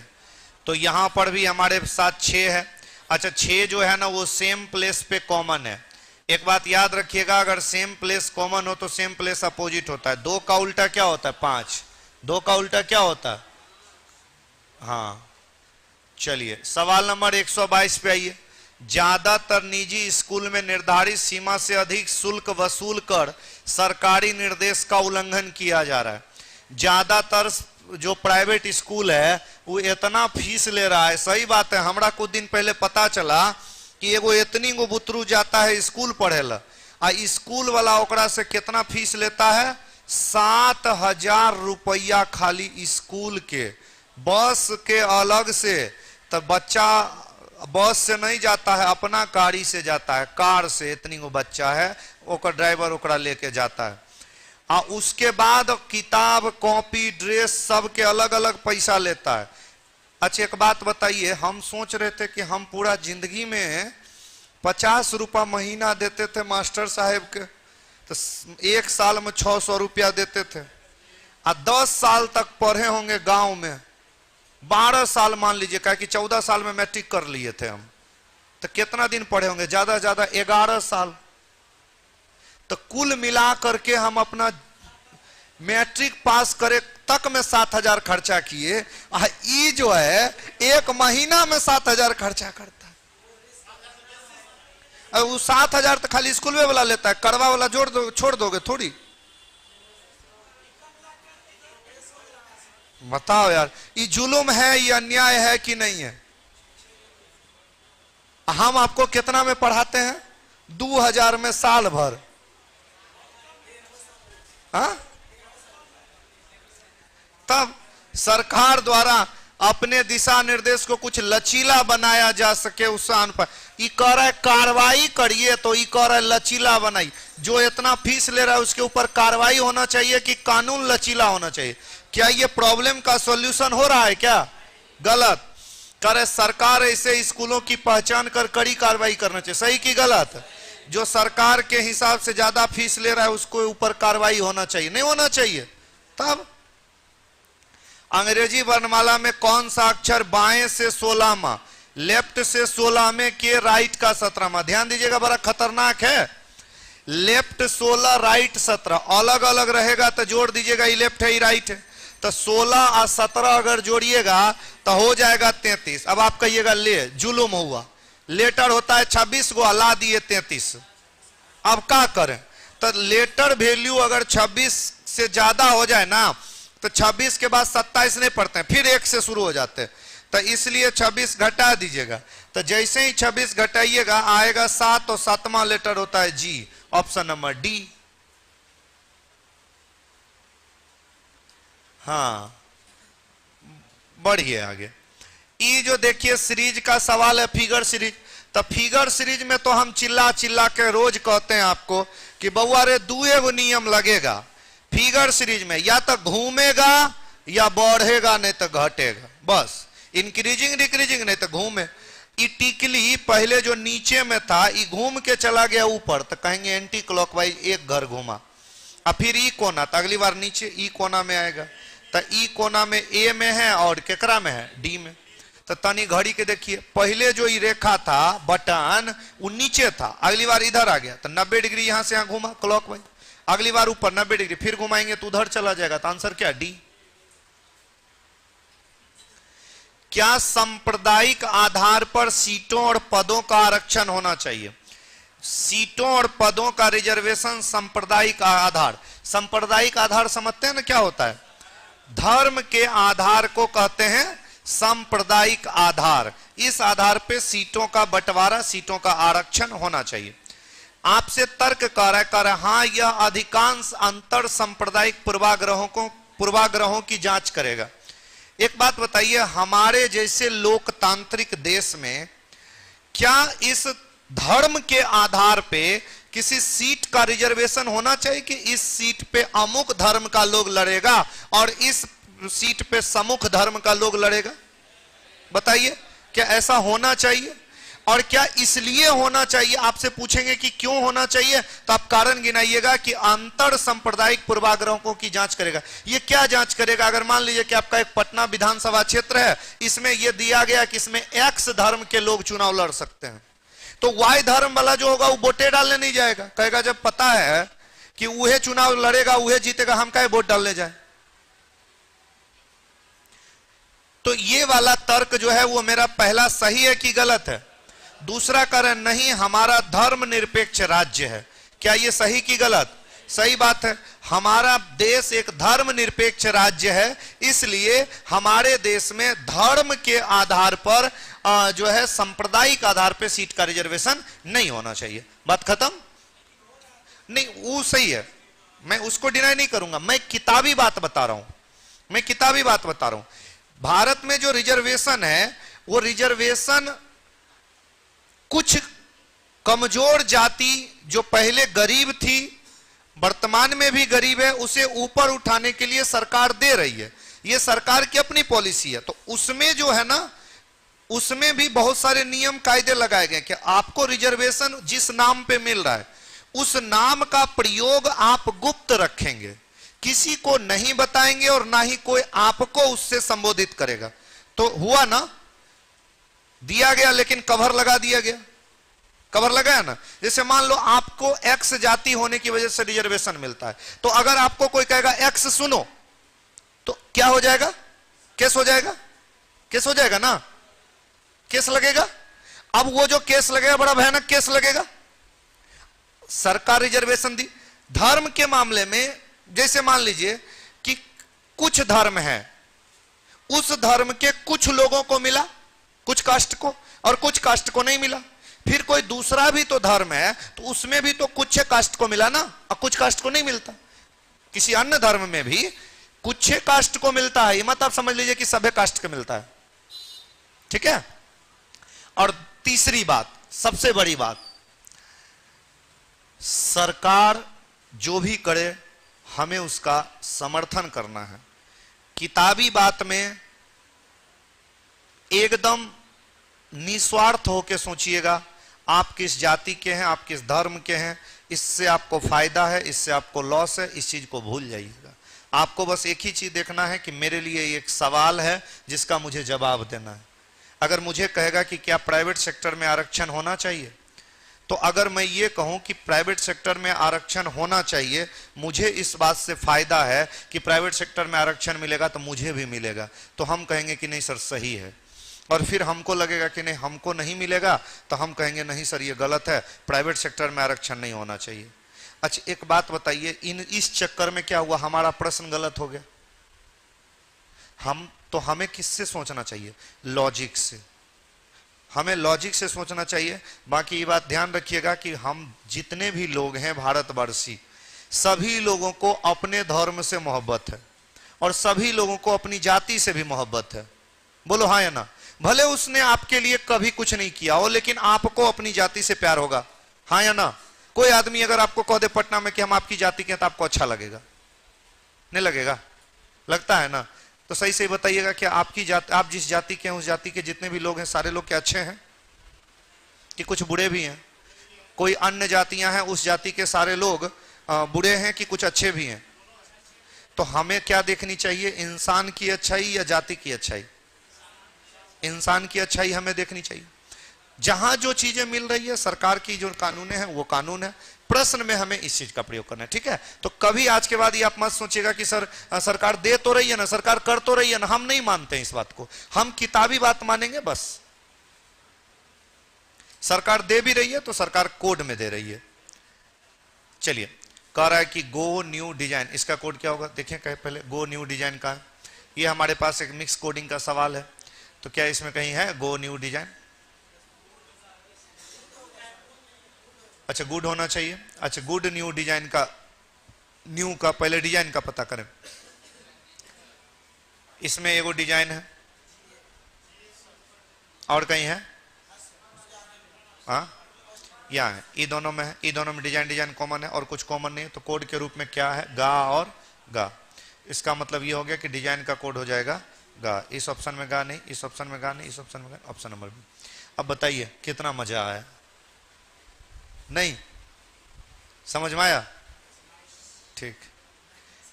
तो यहां पर भी हमारे साथ 6 है। अच्छा, 6 जो है ना वो सेम प्लेस पे कॉमन है। एक बात याद रखिएगा, अगर सेम प्लेस कॉमन हो तो सेम प्लेस अपोजिट होता है। 2 का उल्टा क्या होता है? 5। 2 का उल्टा क्या होता है? हाँ, चलिए सवाल नंबर 122 पे आइए। ज्यादातर निजी स्कूल में निर्धारित सीमा से अधिक शुल्क वसूल कर सरकारी निर्देश का उल्लंघन किया जा रहा है। ज्यादातर जो प्राइवेट स्कूल है वो इतना फीस ले रहा है। सही बात है, हमरा कुछ दिन पहले पता चला कि एगो इतनी गो बुतरू जाता है स्कूल पढ़े ला, आ स्कूल वाला ओकरा से कितना फीस लेता है? 7,000 रुपया खाली स्कूल के। बस के अलग से, तो बच्चा बस से नहीं जाता है, अपना गाड़ी से जाता है, कार से। इतनी गो बच्चा है, ओकर ड्राइवर ओकरा लेके जाता है। उसके बाद किताब कॉपी ड्रेस सब के अलग अलग पैसा लेता है। अच्छा, एक बात बताइए, हम सोच रहे थे कि हम पूरा जिंदगी में 50 रुपया महीना देते थे मास्टर साहेब के, तो 1 साल में 600 रुपया देते थे। 10 साल तक पढ़े होंगे गांव में, 12 साल मान लीजिए, क्या कि 14 साल में मैट्रिक कर लिए थे हम, तो कितना दिन पढ़े होंगे? ज्यादा ज्यादा 11 साल। तो कुल मिला करके हम अपना मैट्रिक पास करे तक में 7,000 खर्चा किए। ये जो है 1 महीना में 7,000 खर्चा करता है। अब वो 7,000 तो खाली स्कूल में वाला लेता है, कड़वा वाला जोड़ दो, छोड़ दोगे थोड़ी। बताओ यार, ये जुल्म है, ये अन्याय है कि नहीं है? हम आपको कितना में पढ़ाते हैं? 2,000 में साल भर। हाँ, तब सरकार द्वारा अपने दिशा निर्देश को कुछ लचीला बनाया जा सके उस पर ये कह रहा है कार्रवाई करिए, तो ये कह रहा है लचीला बनाई। जो इतना फीस ले रहा है उसके ऊपर कार्रवाई होना चाहिए कि कानून लचीला होना चाहिए? क्या ये प्रॉब्लम का सॉल्यूशन हो रहा है क्या? गलत करे। सरकार ऐसे स्कूलों की पहचान कर कड़ी कार्रवाई करना चाहिए। सही की गलत? जो सरकार के हिसाब से ज्यादा फीस ले रहा है उसको ऊपर कार्रवाई होना चाहिए? नहीं होना चाहिए। तब अंग्रेजी वर्णमाला में कौन सा अक्षर बाएं से 16वां, लेफ्ट से 16वें के राइट का 17वां? ध्यान दीजिएगा, बड़ा खतरनाक है। लेफ्ट 16 राइट 17 अलग अलग रहेगा तो जोड़ दीजिएगा, ये लेफ्ट है ये राइट है। तो 16 और 17 अगर जोड़िएगा तो हो जाएगा 33। अब आप कहिएगा ले जुलुम हुआ, लेटर होता है 26 को, अला दिए 33। अब क्या करें? तो लेटर वैल्यू अगर 26 से ज्यादा हो जाए ना तो 26 के बाद 27 नहीं पढ़ते हैं, फिर 1 से शुरू हो जाते हैं। तो इसलिए 26 घटा दीजिएगा। तो जैसे ही 26 घटाइएगा आएगा 7 और 7वां लेटर होता है जी। Option number D. हाँ, बढ़िए आगे। ये जो देखिए सीरीज का सवाल है, फिगर सीरीज। तो फिगर सीरीज में तो हम चिल्ला चिल्ला के रोज कहते हैं आपको कि बउआ रे 2 नियम लगेगा फिगर सीरीज में, या तो घूमेगा या बढ़ेगा नहीं तो घटेगा, बस। इंक्रीजिंग डिक्रीजिंग नहीं तो घूमे। ये टिकली पहले जो नीचे में था ये घूम के चला गया ऊपर, तो कहेंगे एंटी क्लॉकवाइज 1 घर घूमा। और फिर ई कोना, तो अगली बार नीचे ई कोना में आएगा। तो ई कोना में ए में है और केकरा में है? डी में। तो तनी घड़ी के देखिए, पहले जो ये रेखा था बटन वो नीचे था, अगली बार इधर आ गया तो 90 डिग्री यहां से यहां घूमा क्लॉकवाइज। अगली बार ऊपर 90 डिग्री, फिर घुमाएंगे तो उधर चला जाएगा। तो आंसर क्या? डी। क्या सांप्रदायिक आधार पर सीटों और पदों का आरक्षण होना चाहिए? सीटों और पदों का रिजर्वेशन सांप्रदायिक आधार। सांप्रदायिक आधार समझते हैं ना क्या होता है? धर्म के आधार को कहते हैं सांप्रदायिक आधार। इस आधार पे सीटों का बंटवारा, सीटों का आरक्षण होना चाहिए। आपसे तर्क कर रहा है हाँ, यह अधिकांश अंतर सांप्रदायिक पूर्वाग्रहों को पूर्वाग्रहों की जांच करेगा। एक बात बताइए, हमारे जैसे लोकतांत्रिक देश में क्या इस धर्म के आधार पे किसी सीट का रिजर्वेशन होना चाहिए कि इस सीट पे अमुक धर्म का लोग लड़ेगा और इस सीट पे समुख धर्म का लोग लड़ेगा? बताइए, क्या ऐसा होना चाहिए? और क्या इसलिए होना चाहिए? आपसे पूछेंगे कि क्यों होना चाहिए, तो आप कारण गिनाइएगा कि अंतर सांप्रदायिक पूर्वाग्रहों की जांच करेगा। ये क्या जांच करेगा? अगर मान लीजिए कि आपका एक पटना विधानसभा क्षेत्र है, इसमें यह दिया गया कि इसमें एक्स धर्म के लोग चुनाव लड़ सकते हैं, तो वाई धर्म वाला जो होगा वो वोटे डालने नहीं जाएगा, कहेगा जब पता है कि वह चुनाव लड़ेगा वह जीतेगा, हम काहे वोट डालने जाए। तो ये वाला तर्क जो है वो मेरा पहला सही है कि गलत है? दूसरा कारण, नहीं हमारा धर्म निरपेक्ष राज्य है। क्या ये सही कि गलत? सही बात है। हमारा देश एक धर्म निरपेक्ष राज्य है, इसलिए हमारे देश में धर्म के आधार पर जो है सांप्रदायिक आधार पर सीट का रिजर्वेशन नहीं होना चाहिए। बात खत्म? नहीं, वो सही है, मैं उसको डिनाई नहीं करूंगा, मैं किताबी बात बता रहा हूं। भारत में जो रिजर्वेशन है वो रिजर्वेशन कुछ कमजोर जाति जो पहले गरीब थी, वर्तमान में भी गरीब है, उसे ऊपर उठाने के लिए सरकार दे रही है। ये सरकार की अपनी पॉलिसी है। तो उसमें जो है ना, उसमें भी बहुत सारे नियम कायदे लगाए गए कि आपको रिजर्वेशन जिस नाम पे मिल रहा है उस नाम का प्रयोग आप गुप्त रखेंगे, किसी को नहीं बताएंगे और ना ही कोई आपको उससे संबोधित करेगा। तो हुआ ना, दिया गया लेकिन कवर लगा दिया गया। कवर लगाया ना, जैसे मान लो आपको एक्स जाति होने की वजह से रिजर्वेशन मिलता है, तो अगर आपको कोई कहेगा एक्स सुनो, तो क्या हो जाएगा? केस हो जाएगा। केस हो जाएगा ना, केस लगेगा। अब वो जो केस लगेगा बड़ा भयानक केस लगेगा। सरकार रिजर्वेशन दी। धर्म के मामले में जैसे मान लीजिए कि कुछ धर्म है, उस धर्म के कुछ लोगों को मिला, कुछ कास्ट को, और कुछ कास्ट को नहीं मिला। फिर कोई दूसरा भी तो धर्म है, तो उसमें भी तो कुछ कास्ट को मिला ना, और कुछ कास्ट को नहीं मिलता। किसी अन्य धर्म में भी कुछ कास्ट को मिलता है, ये मत आप समझ लीजिए कि सभी कास्ट को मिलता है। ठीक है। और तीसरी बात, सबसे बड़ी बात, सरकार जो भी करे हमें उसका समर्थन करना है। किताबी बात में एकदम निस्वार्थ होकर सोचिएगा, आप किस जाति के हैं, आप किस धर्म के हैं, इससे आपको फायदा है, इससे आपको लॉस है, इस चीज को भूल जाइएगा। आपको बस एक ही चीज देखना है कि मेरे लिए एक सवाल है जिसका मुझे जवाब देना है। अगर मुझे कहेगा कि क्या प्राइवेट सेक्टर में आरक्षण होना चाहिए, तो अगर मैं ये कहूं कि प्राइवेट सेक्टर में आरक्षण होना चाहिए, मुझे इस बात से फायदा है कि प्राइवेट सेक्टर में आरक्षण मिलेगा तो मुझे भी मिलेगा, तो हम कहेंगे कि नहीं सर सही है। और फिर हमको लगेगा कि नहीं हमको नहीं मिलेगा, तो हम कहेंगे नहीं सर ये गलत है, प्राइवेट सेक्टर में आरक्षण नहीं होना चाहिए। अच्छा एक बात बताइए, इस चक्कर में क्या हुआ, हमारा प्रश्न गलत हो गया। हमें किससे सोचना चाहिए? लॉजिक से। हमें लॉजिक से सोचना चाहिए। बाकी ये बात ध्यान रखिएगा कि हम जितने भी लोग हैं भारतवर्षी, सभी लोगों को अपने धर्म से मोहब्बत है और सभी लोगों को अपनी जाति से भी मोहब्बत है। बोलो हाँ या ना? भले उसने आपके लिए कभी कुछ नहीं किया हो, लेकिन आपको अपनी जाति से प्यार होगा। हाँ या ना? कोई आदमी अगर आपको कह दे पटना में कि हम आपकी जाति के हैं, तो आपको अच्छा लगेगा? नहीं लगेगा? लगता है ना? तो सही से बताइएगा कि आपकी जाति, आप जिस जाति के हैं उस जाति के जितने भी लोग हैं सारे लोग क्या अच्छे हैं कि कुछ बुरे भी हैं? कोई अन्य जातियां हैं उस जाति के सारे लोग बुरे हैं कि कुछ अच्छे भी हैं? तो हमें क्या देखनी चाहिए, इंसान की अच्छाई या जाति की अच्छाई? इंसान की अच्छाई हमें देखनी चाहिए। जहां जो चीजें मिल रही है, सरकार की जो कानून है वो कानून है, प्रश्न में हमें इस चीज का प्रयोग करना है। ठीक है। तो कभी आज के बाद ये आप मत सोचिएगा कि सर सरकार दे तो रही है ना, सरकार कर तो रही है ना, हम नहीं मानते हैं इस बात को, हम किताबी बात मानेंगे बस। सरकार दे भी रही है तो सरकार कोड में दे रही है। चलिए, कह रहा है कि गो न्यू डिजाइन, इसका कोड क्या होगा देखिए कहे पहले। गो न्यू डिजाइन का है, ये हमारे पास एक मिक्स कोडिंग का सवाल है, तो क्या इसमें कहीं है गो न्यू डिजाइन? अच्छा गुड होना चाहिए। अच्छा गुड न्यू डिजाइन का, न्यू का पहले डिजाइन का पता करें। इसमें एगो डिजाइन है और कहीं है? हाँ, यहाँ है, ये दोनों में है, ये दोनों में डिजाइन कॉमन है और कुछ कॉमन नहीं है, तो कोड के रूप में क्या है? गा और गा। इसका मतलब ये हो गया कि डिजाइन का कोड हो जाएगा गा। इस ऑप्शन में गा नहीं, इस ऑप्शन में गा नहीं, इस ऑप्शन में गा, ऑप्शन नंबर बी। अब बताइए कितना मजा आया? नहीं समझ में आया? ठीक।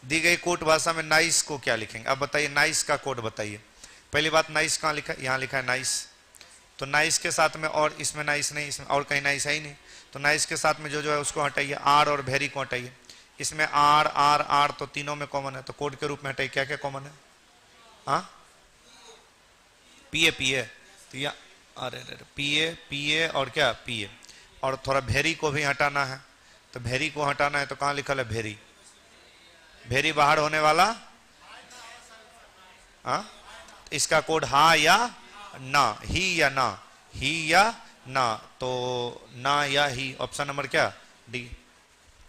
दी गई कोट भाषा में नाइस को क्या लिखेंगे? अब बताइए नाइस का कोड बताइए। पहली बात, नाइस कहाँ लिखा है? यहाँ लिखा है नाइस। तो नाइस के साथ में और इसमें नाइस नहीं, इसमें और कहीं नाइस है ही नहीं, तो नाइस के साथ में जो है उसको हटाइए। आर और वेरी को हटाइए। इसमें आर आर आर तो तीनों में कॉमन है, तो कोड के रूप में हटाइए। क्या क्या कॉमन है? हाँ, पीए पीए, तो या अरे पीए पीए और क्या? पीए। और थोड़ा भेरी को भी हटाना है, तो भेरी को हटाना है तो कहाँ लिखा है? भेरी। भेरी बाहर होने वाला। हाँ, इसका कोड हा या ना, ही या ना, ही या ना, तो ना या ही। ऑप्शन नंबर क्या? डी।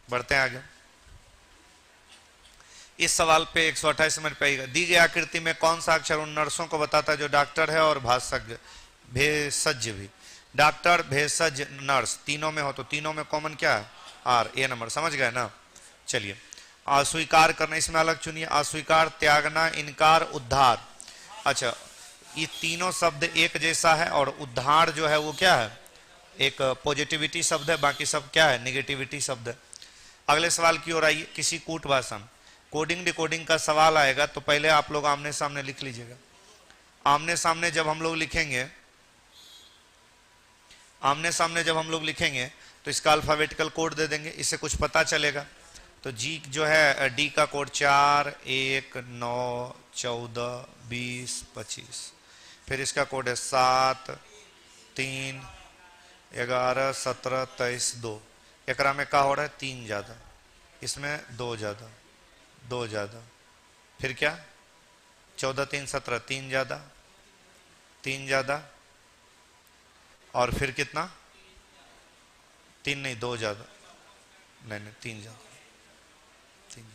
बढ़ते हैं आगे। इस सवाल पे 128 मिनट पाएगा। दी गई आकृति में कौन सा अक्षर उन नर्सों को बताता है जो डॉक्टर है और भाषज्ञ भेषज भी? डॉक्टर, भेषज, नर्स तीनों में हो, तो तीनों में कॉमन क्या है? आर। A number. समझ गए ना? चलिए, अस्वीकार करना, इसमें अलग चुनिए। अस्वीकार, त्यागना, इनकार, उद्धार। अच्छा, ये तीनों शब्द एक जैसा है और उद्धार जो है वो क्या है? एक पॉजिटिविटी शब्द है, बाकी सब क्या है? निगेटिविटी शब्द है। अगले सवाल की ओर आइए। किसी कूट भाषा में कोडिंग डिकोडिंग का सवाल आएगा तो पहले आप लोग आमने सामने लिख लीजिएगा। आमने सामने जब हम लोग लिखेंगे, आमने सामने जब हम लोग लिखेंगे तो इसका अल्फाबेटिकल कोड दे देंगे, इससे कुछ पता चलेगा। तो जी जो है डी का कोड 4 1 9 14 20 25। फिर इसका कोड है 7 3 11 17 23 2। एकरा में क्या हो रहा है? 3 ज्यादा, इसमें 2 ज्यादा, 2 ज्यादा। फिर क्या? 14 3 17, 3 ज्यादा, 3 ज्यादा, और फिर कितना? 3 नहीं, 2 ज्यादा, नहीं नहीं 3 ज्यादा, 3।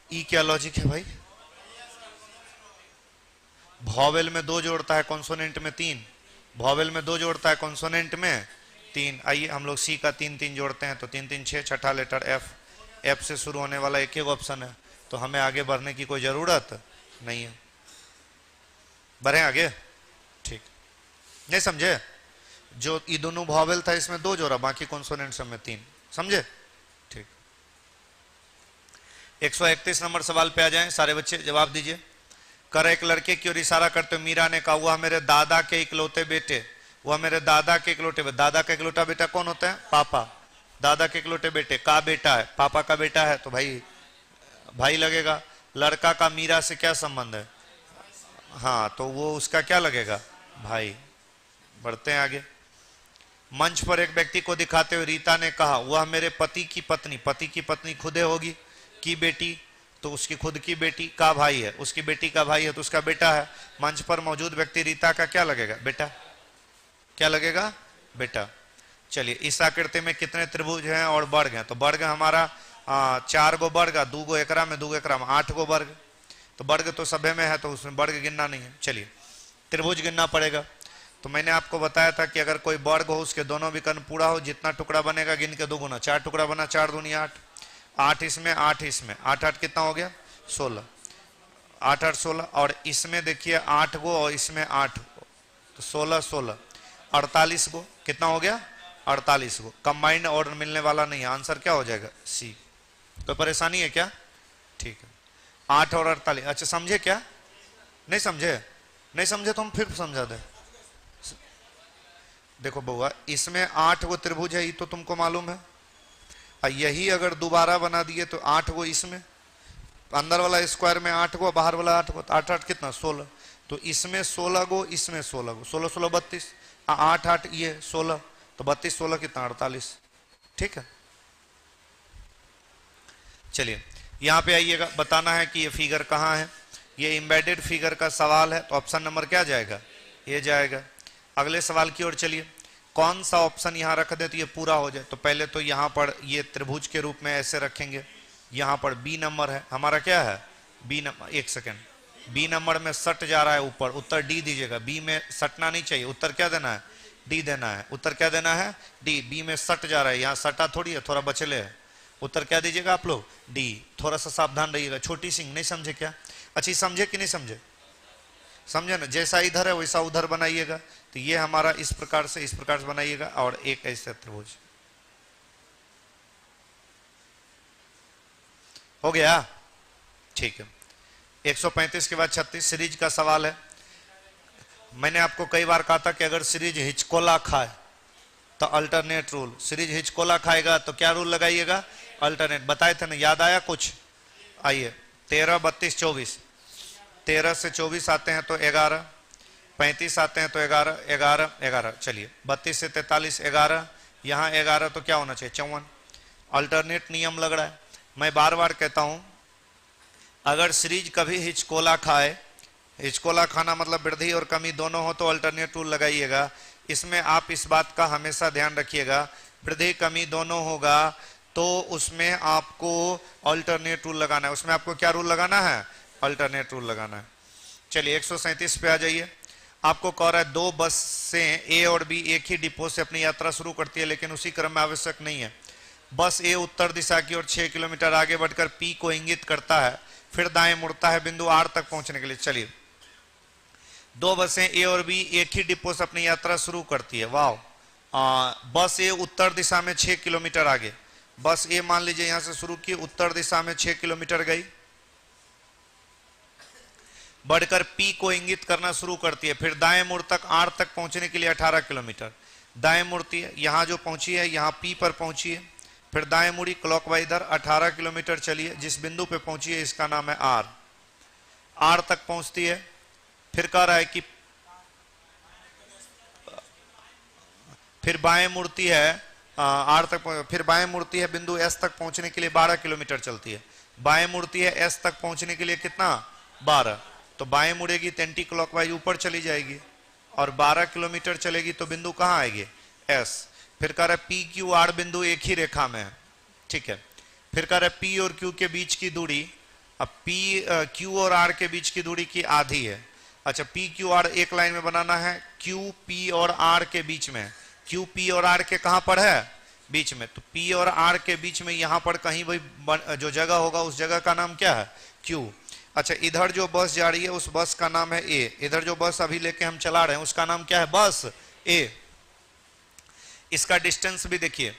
ई क्या लॉजिक है भाई? वॉवेल में 2 जोड़ता है, कॉन्सोनेंट में 3। वॉवेल में 2 जोड़ता है, कॉन्सोनेंट में 3। आइए हम लोग सी का 3 3 जोड़ते हैं, तो 3 3 6। छठा लेटर एफ। एफ से शुरू होने वाला एक ही ऑप्शन है, तो हमें आगे बढ़ने की कोई जरूरत नहीं है। बढ़े आगे? ठीक, नहीं समझे? जो ये दोनों वॉवेल था इसमें 2 जोड़ा, बाकी कॉन्सोनेंट सब में 3। समझे? ठीक। 131 नंबर सवाल पे आ जाएं। सारे बच्चे जवाब दीजिए। कर एक लड़के की ओर इशारा करते हुए मीरा ने कहा, वह मेरे दादा के इकलौते बेटे, वह मेरे दादा के इकलौते बेटे। दादा का इकलौता बेटा कौन होता है? पापा। दादा के इकलौते बेटे का बेटा है, पापा का बेटा है, तो भाई भाई लगेगा। लड़का का मीरा से क्या संबंध है? हाँ, तो वो उसका क्या लगेगा? भाई। बढ़ते हैं आगे। मंच पर एक व्यक्ति को दिखाते हुए रीता ने कहा, वह मेरे पति की पत्नी, पति की पत्नी खुदे होगी, की बेटी, तो उसकी खुद की बेटी का भाई है, उसकी बेटी का भाई है तो उसका बेटा है। मंच पर मौजूद व्यक्ति रीता का क्या लगेगा? बेटा। क्या लगेगा? बेटा। चलिए, इस आकृति में कितने त्रिभुज हैं और वर्ग हैं? तो वर्ग हमारा 4 गो वर्ग, 2 गो एकरा में, 2 गो एकरा में, 8 गो वर्ग। तो वर्ग तो सभे में है, तो उसमें वर्ग गिनना नहीं है। चलिए, त्रिभुज गिनना पड़ेगा। तो मैंने आपको बताया था कि अगर कोई वर्ग हो, उसके दोनों विकर्ण पूरा हो, जितना टुकड़ा बनेगा गिन के 2 गुना। 4 टुकड़ा बना, 4 दूनी 8, 8 इसमें, 8 इसमें, 8 8 कितना हो गया? 16। 8 8 16, और इसमें देखिए 8 गो और इसमें 8 गो, तो 16 16 48 गो। कितना हो गया? 48 गो। कंबाइंड ऑर्डर मिलने वाला नहीं है, आंसर क्या हो जाएगा? सी। कोई परेशानी है क्या? ठीक है, 8 और 48। अच्छा, समझे क्या? नहीं समझे? नहीं समझे तो हम फिर समझा दें। देखो बउआ, इसमें 8 गो त्रिभुज है, ये तो तुमको मालूम है। यही अगर दोबारा बना दिए तो 8 गो इसमें, अंदर वाला स्क्वायर में 8 गो, बाहर वाला 8 गो, तो 8 8 कितना? 16। तो इसमें 16 गो, इसमें 16 गो, 16 16 32, 8 8 ये 16, तो 32 16 कितना? 48। ठीक है, चलिए यहां पे आइएगा। बताना है कि ये फिगर कहां है। ये एम्बेडेड फिगर का सवाल है, तो ऑप्शन नंबर क्या जाएगा? ये जाएगा। अगले सवाल की ओर चलिए। कौन सा ऑप्शन यहां रख दे तो ये पूरा हो जाए? तो पहले तो यहां पर ये त्रिभुज के रूप में ऐसे रखेंगे। यहां पर बी नंबर है हमारा, क्या है? B number. एक सेकेंड, बी नंबर में सट जा रहा है ऊपर, उत्तर डी दीजिएगा। बी में सटना नहीं चाहिए, उत्तर क्या देना है? डी देना है। उत्तर क्या देना है? डी। बी में सट जा रहा है, यहाँ सटा थोड़ी है, थोड़ा बचले है। उत्तर क्या दीजिएगा आप लोग? डी। थोड़ा सा सावधान रहिएगा। छोटी सिंह नहीं समझे क्या? अच्छी समझे कि नहीं समझे? समझे ना? जैसा इधर है वैसा उधर बनाइएगा। तो ये हमारा इस प्रकार से बनाइएगा, और एक ऐसे त्रिभुज हो गया। ठीक है। 135 के बाद 36 सीरीज का सवाल है। मैंने आपको कई बार कहा था कि अगर सीरीज हिचकोला खाए तो अल्टरनेट रूल। सीरीज हिचकोला खाएगा तो क्या रूल लगाइएगा? अल्टरनेट। बताए थे ना, याद आया कुछ? आइए 13, 32, 24। 13 से 24 आते हैं तो 11, 35 आते हैं तो 11, 11, 11। चलिए 32 से 43 11, यहाँ 11 तो क्या होना चाहिए? 54। अल्टरनेट नियम लग रहा है। मैं बार बार कहता हूं, अगर सीरीज कभी हिचकोला खाए, हिचकोला खाना मतलब वृद्धि और कमी दोनों हो, तो अल्टरनेट रूल लगाइएगा। इसमें आप इस बात का हमेशा ध्यान रखिएगा, वृद्धि कमी दोनों होगा तो उसमें आपको अल्टरनेट रूल लगाना है। उसमें आपको क्या रूल लगाना है? अल्टरनेट रूल लगाना है। चलिए 137 पे आ जाइए। आपको कह रहा है दो बसें ए और बी एक ही डिपो से अपनी यात्रा शुरू करती है, लेकिन उसी क्रम में आवश्यक नहीं है। बस ए उत्तर दिशा की ओर 6 किलोमीटर आगे बढ़कर पी को इंगित करता है, फिर दाएं मुड़ता है बिंदु आर तक पहुंचने के लिए। चलिए दो बसें ए और बी एक ही डिपो से अपनी यात्रा शुरू करती है। वाह। बस ए उत्तर दिशा में 6 किलोमीटर आगे, बस ए मान लीजिए यहां से शुरू की, उत्तर दिशा में 6 किलोमीटर गई, बढ़कर पी को इंगित करना शुरू करती है, फिर दाएं मुड़ तक आर तक पहुंचने के लिए 18 किलोमीटर दाएं मुड़ती है। यहां जो पहुंची है, यहां पी पर पहुंची है, फिर दाएं मुड़ी क्लॉकवाइज इधर 18 किलोमीटर चलिए, जिस बिंदु पे पहुंची है इसका नाम है आर। आर तक पहुंचती है, फिर कह रहा है कि फिर बाएं मुड़ती है आर तक, फिर बाएं मुड़ती है बिंदु एस तक पहुंचने के लिए 12 किलोमीटर चलती है। बाएं मुड़ती है एस तक पहुंचने के लिए कितना? 12। तो बाएं मुड़ेगी तो एंटी क्लॉकवाइज ऊपर चली जाएगी, और 12 किलोमीटर चलेगी तो बिंदु कहां आएगी? एस। फिर कह रहा है पी क्यू आर बिंदु एक ही रेखा में है, ठीक है। फिर कह रहा है पी और क्यू के बीच की दूरी, अब पी क्यू और आर के बीच की दूरी की आधी है। अच्छा, पी क्यू आर एक लाइन में बनाना है, क्यू पी और आर के बीच में। क्यू पी और आर के कहां पर है? बीच में। तो पी और आर के बीच में यहां पर कहीं भाई जो जगह होगा उस जगह का नाम क्या है? क्यू। अच्छा, इधर जो बस जा रही है उस बस का नाम है ए। इधर जो बस अभी लेके हम चला रहे हैं उसका नाम क्या है? बस ए। इसका डिस्टेंस भी देखिए,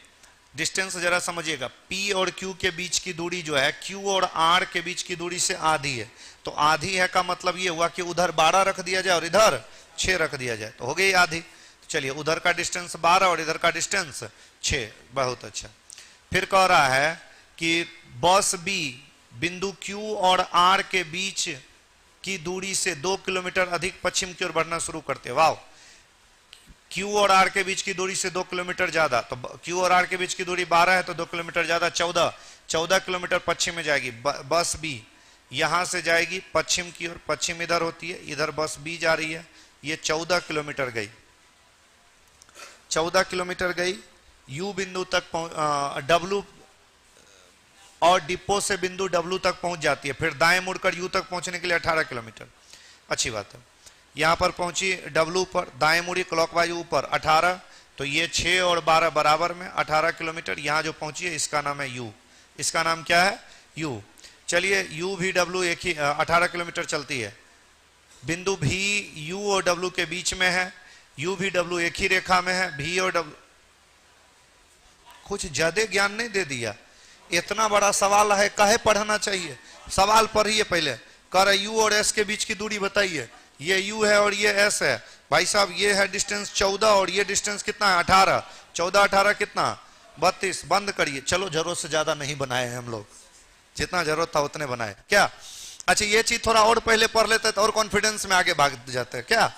डिस्टेंस जरा समझिएगा। P और Q के बीच की दूरी जो है, Q और R के बीच की दूरी से आधी है। तो आधी है का मतलब ये हुआ कि उधर 12 रख दिया जाए और इधर 6 रख दिया जाए, तो हो गई आधी। तो चलिए उधर का डिस्टेंस 12 और इधर का डिस्टेंस 6। बहुत अच्छा। फिर कह रहा है कि बस B बिंदु Q और R के बीच की दूरी से 2 किलोमीटर अधिक पश्चिम की ओर बढ़ना शुरू करते हैं। वाह। Q और R के बीच की दूरी से 2 किलोमीटर ज्यादा, तो Q और R के बीच की दूरी 12 है तो 2 किलोमीटर ज्यादा 14 किलोमीटर पश्चिम में जाएगी। बस B यहां से जाएगी पश्चिम की ओर, पश्चिम इधर होती है, इधर बस B जा रही है, ये 14 किलोमीटर गई, 14 किलोमीटर गई। U बिंदु तक W और डिपो से बिंदु W तक पहुंच जाती है, फिर दाएं मुड़कर U तक पहुंचने के लिए 18 किलोमीटर। अच्छी बात है। यहां पर पहुंची W पर, दाएं मुड़ी क्लॉकवाइज ऊपर 18, तो ये 6 और 12 बराबर में 18 किलोमीटर। यहां जो पहुंची है इसका नाम है U। इसका नाम क्या है? U। चलिए U भी W एक ही 18 किलोमीटर चलती है। बिंदु भी U और W के बीच में है, U भी W एक ही रेखा में है, V और W। कुछ ज्यादा ज्ञान नहीं दे दिया, इतना बड़ा सवाल है, काहे पढ़ना चाहिए? सवाल पढ़िए पहले। कह रहा U और S के बीच की दूरी बताइए। ये U है और ये S है। भाई साहब ये है डिस्टेंस 14 और ये डिस्टेंस कितना है? 18। 14 18 कितना? 32। बंद करिए। चलो जरूरत से ज्यादा नहीं बनाए हैं हम लोग, जितना जरूरत था उतने बनाए क्या? अच्छा, ये चीज थोड़ा और पहले पढ़ लेते तो और कॉन्फिडेंस में आगे भाग जाते हैं क्या?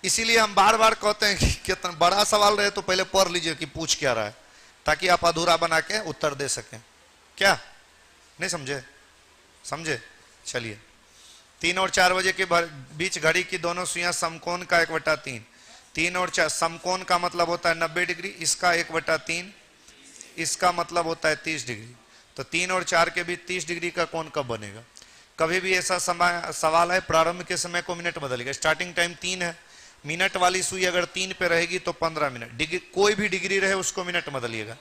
इसीलिए हम बार बार कहते हैं कि कितना बड़ा सवाल रहे तो पहले पढ़ लीजिए कि पूछ क्या रहा है, ताकि आप अधूरा बना के उत्तर दे सकें। क्या नहीं समझे? समझे? चलिए 3 और 4 बजे के बीच घड़ी की दोनों सुइयां समकोण का 1/3। 3 और 4 समकोण का मतलब होता है 90 डिग्री, इसका 1/3 इसका मतलब होता है 30 डिग्री। तो 3 और 4 के बीच 30 डिग्री का कोण कब बनेगा? कभी भी ऐसा समय सवाल है, प्रारंभ के समय को मिनट बदलिएगा। स्टार्टिंग टाइम 3 है, मिनट वाली सुई अगर 3 पे रहेगी तो 15 मिनट। डिग्री कोई भी डिग्री रहे उसको मिनट बदलिएगा।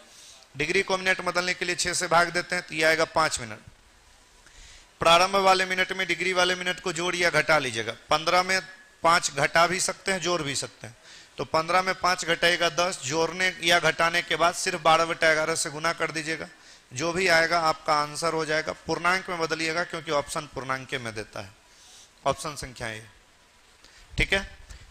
डिग्री को मिनट बदलने के लिए 6 से भाग देते हैं तो यह आएगा 5 मिनट। प्रारंभ वाले मिनट में डिग्री वाले मिनट को जोड़ या घटा लीजिएगा। 15 में 5 घटा भी सकते हैं, जोड़ भी सकते हैं। तो 15 में 5 घटाएगा 10, जोड़ने या घटाने के बाद सिर्फ 12/11 से गुना कर दीजिएगा। जो भी आएगा आपका आंसर हो जाएगा। पूर्णांक में बदलिएगा क्योंकि ऑप्शन पूर्णांक में देता है, ऑप्शन संख्या है। ठीक है,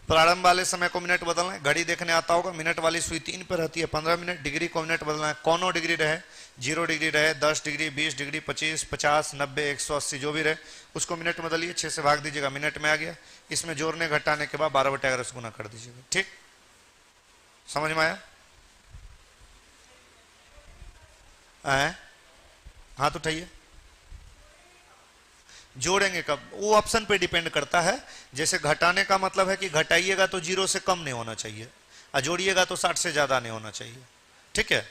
प्रारंभ वाले समय को मिनट बदलना है। घड़ी देखने आता होगा, मिनट वाली सुई 3 पर रहती है 15 मिनट। डिग्री को मिनट बदलना है, कौनो डिग्री रहे, 0 डिग्री रहे, 10 डिग्री, 20 डिग्री, 25, 50, 90, 180 जो भी रहे उसको मिनट में बदलिए। 6 से भाग दीजिएगा, मिनट में आ गया। इसमें जोड़ने घटाने के बाद 12/11 से गुना कर दीजिएगा। ठीक, समझ में आया? हाथ उठाइए। जोड़ेंगे कब, वो ऑप्शन पे डिपेंड करता है। जैसे घटाने का मतलब है कि घटाइएगा तो 0 से कम नहीं होना चाहिए, और जोड़िएगा तो 60 से ज्यादा नहीं होना चाहिए। ठीक है,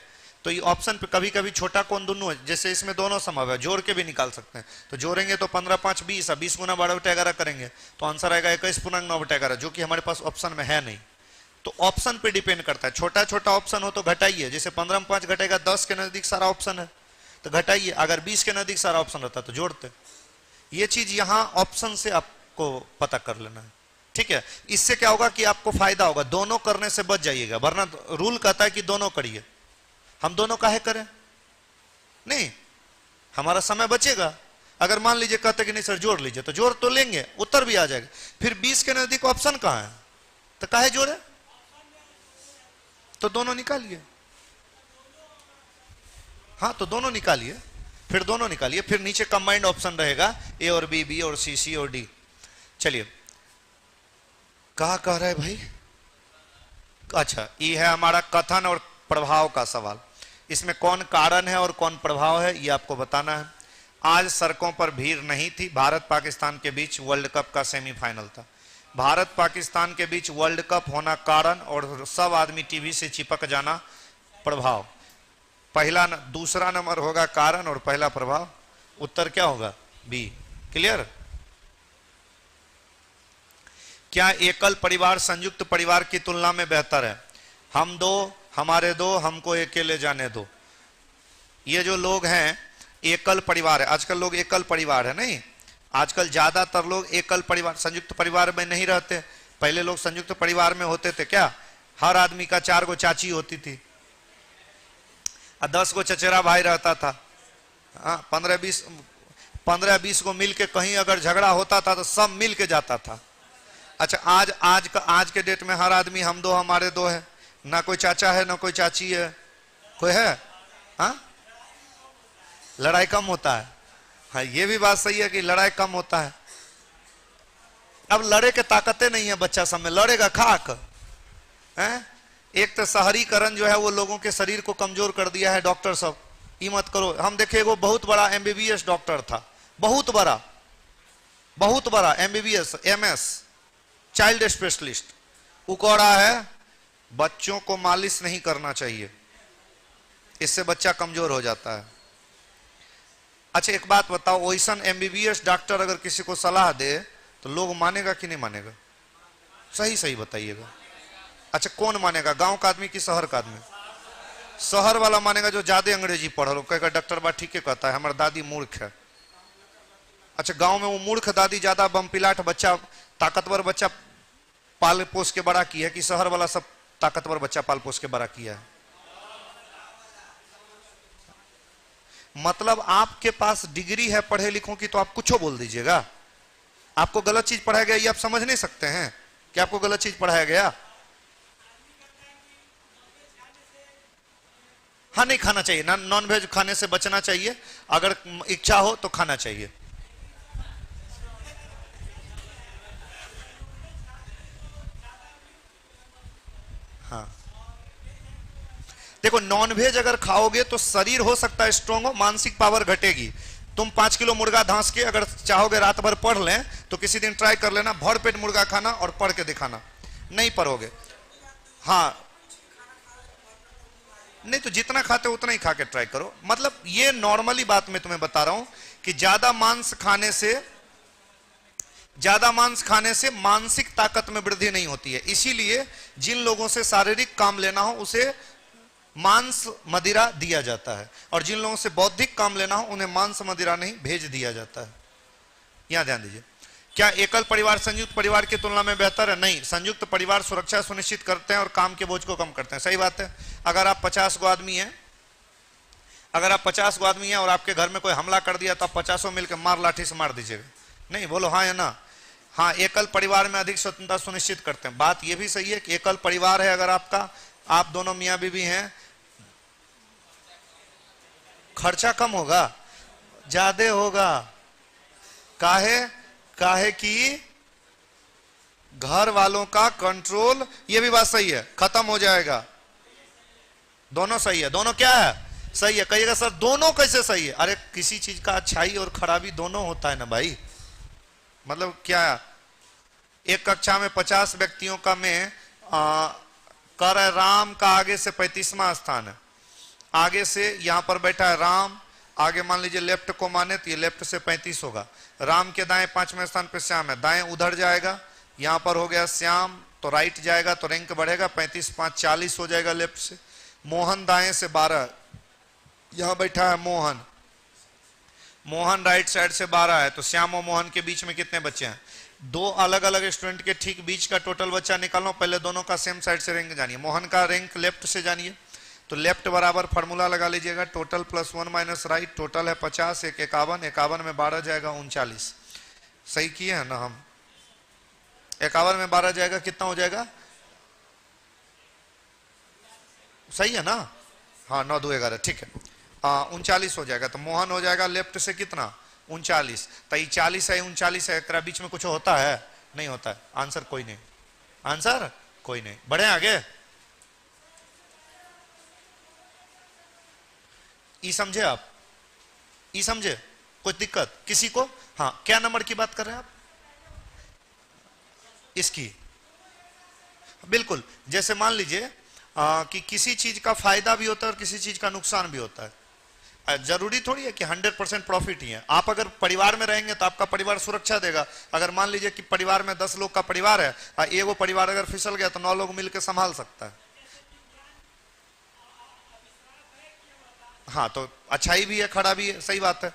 तो ये ऑप्शन पे कभी कभी छोटा कौन दोनों है, जैसे इसमें दोनों संभव है, जोड़ के भी निकाल सकते हैं। तो जोड़ेंगे तो 15 5 20, 20 गुना 12/11 करेंगे तो आंसर आएगा 21.9/11, जो कि हमारे पास ऑप्शन में है नहीं। तो ऑप्शन पे डिपेंड करता है। छोटा छोटा ऑप्शन हो तो घटाइए, जैसे 15 में 5 घटेगा, 10 के नजदीक सारा ऑप्शन है तो घटाइए। अगर 20 के नजदीक सारा ऑप्शन रहता तो जोड़ते। ये चीज यहां ऑप्शन से आपको पता कर लेना है। ठीक है, इससे क्या होगा कि आपको फायदा होगा। दोनों करने से बच जाइएगा, वरना रूल कहता है कि दोनों करिए। हम दोनों काहे करें? नहीं, हमारा समय बचेगा। अगर मान लीजिए कहते कि नहीं सर जोड़ लीजिए, तो जोड़ तो लेंगे, उत्तर भी आ जाएगा। फिर 20 के नजदीक ऑप्शन कहां है तो काहे जोड़े? तो दोनों निकालिए। हाँ, तो दोनों निकालिए, फिर दोनों निकालिए, फिर नीचे कंबाइंड ऑप्शन रहेगा, ए और बी, बी और सी, सी और डी। चलिए, कहा कह रहा है भाई? अच्छा, ये है हमारा कथन और प्रभाव का सवाल। इसमें कौन कारण है और कौन प्रभाव है ये आपको बताना है। आज सड़कों पर भीड़ नहीं थी। भारत पाकिस्तान के बीच वर्ल्ड कप का सेमीफाइनल था। भारत पाकिस्तान के बीच वर्ल्ड कप होना कारण और सब आदमी टीवी से चिपक जाना प्रभाव। पहला दूसरा नंबर होगा कारण और पहला प्रभाव। उत्तर क्या होगा? बी। क्लियर? क्या एकल परिवार संयुक्त परिवार की तुलना में बेहतर है? हम दो, हमारे दो, हमको अकेले जाने दो। ये जो लोग हैं एकल परिवार है, आजकल लोग एकल परिवार है नहीं, आजकल ज्यादातर लोग एकल परिवार, संयुक्त परिवार में नहीं रहते। पहले लोग संयुक्त परिवार में होते थे। क्या हर आदमी का 4 गो चाची होती थी और 10 गो चचेरा भाई रहता था। 15-20 को मिल के कहीं अगर झगड़ा होता था तो सब मिल के जाता था। अच्छा, आज के डेट में हर आदमी हम दो हमारे दो है, ना कोई चाचा है ना कोई चाची है। कोई है? हाँ, लड़ाई कम होता है। हाँ, ये भी बात सही है कि लड़ाई कम होता है। अब लड़े के ताकतें नहीं है बच्चा सब में, लड़ेगा खाक है। एक तो शहरीकरण जो है वो लोगों के शरीर को कमजोर कर दिया है। डॉक्टर सब ये मत करो। हम देखे वो बहुत बड़ा एमबीबीएस डॉक्टर था, बहुत बड़ा एमबीबीएस एमएस चाइल्ड स्पेशलिस्ट। वो कह रहा है बच्चों को मालिश नहीं करना चाहिए, इससे बच्चा कमजोर हो जाता है। अच्छा, एक बात बताओ, वैसन एमबीबीएस डॉक्टर अगर किसी को सलाह दे तो लोग मानेगा कि नहीं मानेगा? सही सही बताइएगा। अच्छा, कौन मानेगा, गांव का आदमी कि शहर का आदमी? शहर वाला मानेगा जो ज्यादा अंग्रेजी पढ़ल, कहेगा डॉक्टर बात ठीक है कहता है, हमारी दादी मूर्ख है। अच्छा, गांव में वो मूर्ख दादी ज्यादा बमपिलाट बच्चा, ताकतवर बच्चा पाल पोस के बड़ा किया है कि शहर वाला सब ताकतवर बच्चा पाल पोस के बड़ा किया है? मतलब आपके पास डिग्री है पढ़े लिखों की तो आप कुछ बोल दीजिएगा। आपको गलत चीज पढ़ाया गया ये आप समझ नहीं सकते हैं कि आपको गलत चीज पढ़ाया गया? हाँ, नहीं खाना चाहिए ना, नॉन वेज खाने से बचना चाहिए। अगर इच्छा हो तो खाना चाहिए। हाँ, देखो, नॉनवेज अगर खाओगे तो शरीर हो सकता है स्ट्रांग हो, मानसिक पावर घटेगी। तुम 5 किलो मुर्गा धांस के अगर चाहोगे रात भर पढ़ लें तो किसी दिन ट्राई कर लेना, भर पेट मुर्गा खाना और पढ़ के दिखाना, नहीं पढ़ोगे। हाँ, नहीं तो जितना खाते उतना ही खा के ट्राई करो। मतलब ये नॉर्मली बात मैं तुम्हें बता रहा हूं कि ज्यादा मांस खाने से मानसिक ताकत में वृद्धि नहीं होती है। इसीलिए जिन लोगों से शारीरिक काम लेना हो उसे मांस मदिरा दिया जाता है, और जिन लोगों से बौद्धिक काम लेना हो उन्हें मांस मदिरा नहीं भेज दिया जाता है। यहां ध्यान दीजिए। क्या एकल परिवार संयुक्त परिवार की तुलना में बेहतर है? नहीं, संयुक्त परिवार सुरक्षा सुनिश्चित करते हैं और काम के बोझ को कम करते हैं। सही बात है। अगर आप 50 गो आदमी हैं, और आपके घर में कोई हमला कर दिया तो आप 50 मिलकर मार लाठी से मार दीजिएगा? नहीं, बोलो हाँ या ना? हाँ, एकल परिवार में अधिक स्वतंत्रता सुनिश्चित करते हैं। बात यह भी सही है कि एकल परिवार है अगर आपका, आप दोनों मियां बीवी हैं, खर्चा कम होगा, ज्यादा होगा। काहे कि घर वालों का कंट्रोल, ये भी बात सही है, खत्म हो जाएगा। दोनों सही है। दोनों क्या है? सही है। कहिएगा सर दोनों कैसे सही है? अरे किसी चीज का अच्छाई और खराबी दोनों होता है ना भाई। मतलब क्या, एक कक्षा में 50 व्यक्तियों का में कर राम का आगे से 35वां स्थान है। आगे से यहां पर बैठा है राम, आगे मान लीजिए लेफ्ट को माने तो ये लेफ्ट से 35 होगा। राम के दाएं 5वें स्थान पे श्याम है, दाएं उधर जाएगा, यहां पर हो गया श्याम तो राइट जाएगा तो रैंक बढ़ेगा, 35 5 40 हो जाएगा लेफ्ट से। मोहन दाएं से 12, यहां बैठा है मोहन, राइट साइड से 12 है, तो श्याम और मोहन के बीच में कितने बच्चे हैं? दो अलग अलग स्टूडेंट के ठीक बीच का टोटल बच्चा निकालो। पहले दोनों का सेम साइड से रैंक जानिए। मोहन का रैंक लेफ्ट से जानिए, तो लेफ्ट बराबर फॉर्मूला लगा लीजिएगा, total plus 1 minus right, total है 50, एक 51, 51 में 12 जाएगा 39। सही किए हैं ना हम? 51 में 12 जाएगा कितना हो जाएगा? सही है ना? हाँ, 9 2 11, ठीक है। 39 हो जाएगा। तो मोहन हो जाएगा लेफ्ट से कितना? 39। तो 40 है 39 है, एकरा बीच में कुछ होता है? नहीं होता है। आंसर कोई नहीं, आंसर कोई नहीं। बढ़े आगे। ई समझे आप? ई समझे? कोई दिक्कत किसी को? हाँ, क्या नंबर की बात कर रहे हैं आप? इसकी बिल्कुल। जैसे मान लीजिए कि किसी चीज का फायदा भी होता है और किसी चीज का नुकसान भी होता है। जरूरी थोड़ी है कि 100% प्रॉफिट ही है। आप अगर परिवार में रहेंगे तो आपका परिवार सुरक्षा देगा। अगर मान लीजिए कि परिवार में 10 लोग का परिवार है, एगो परिवार अगर फिसल गया तो 9 लोग मिलकर संभाल सकता है। हाँ, तो अच्छाई भी है खराबी है, सही बात है।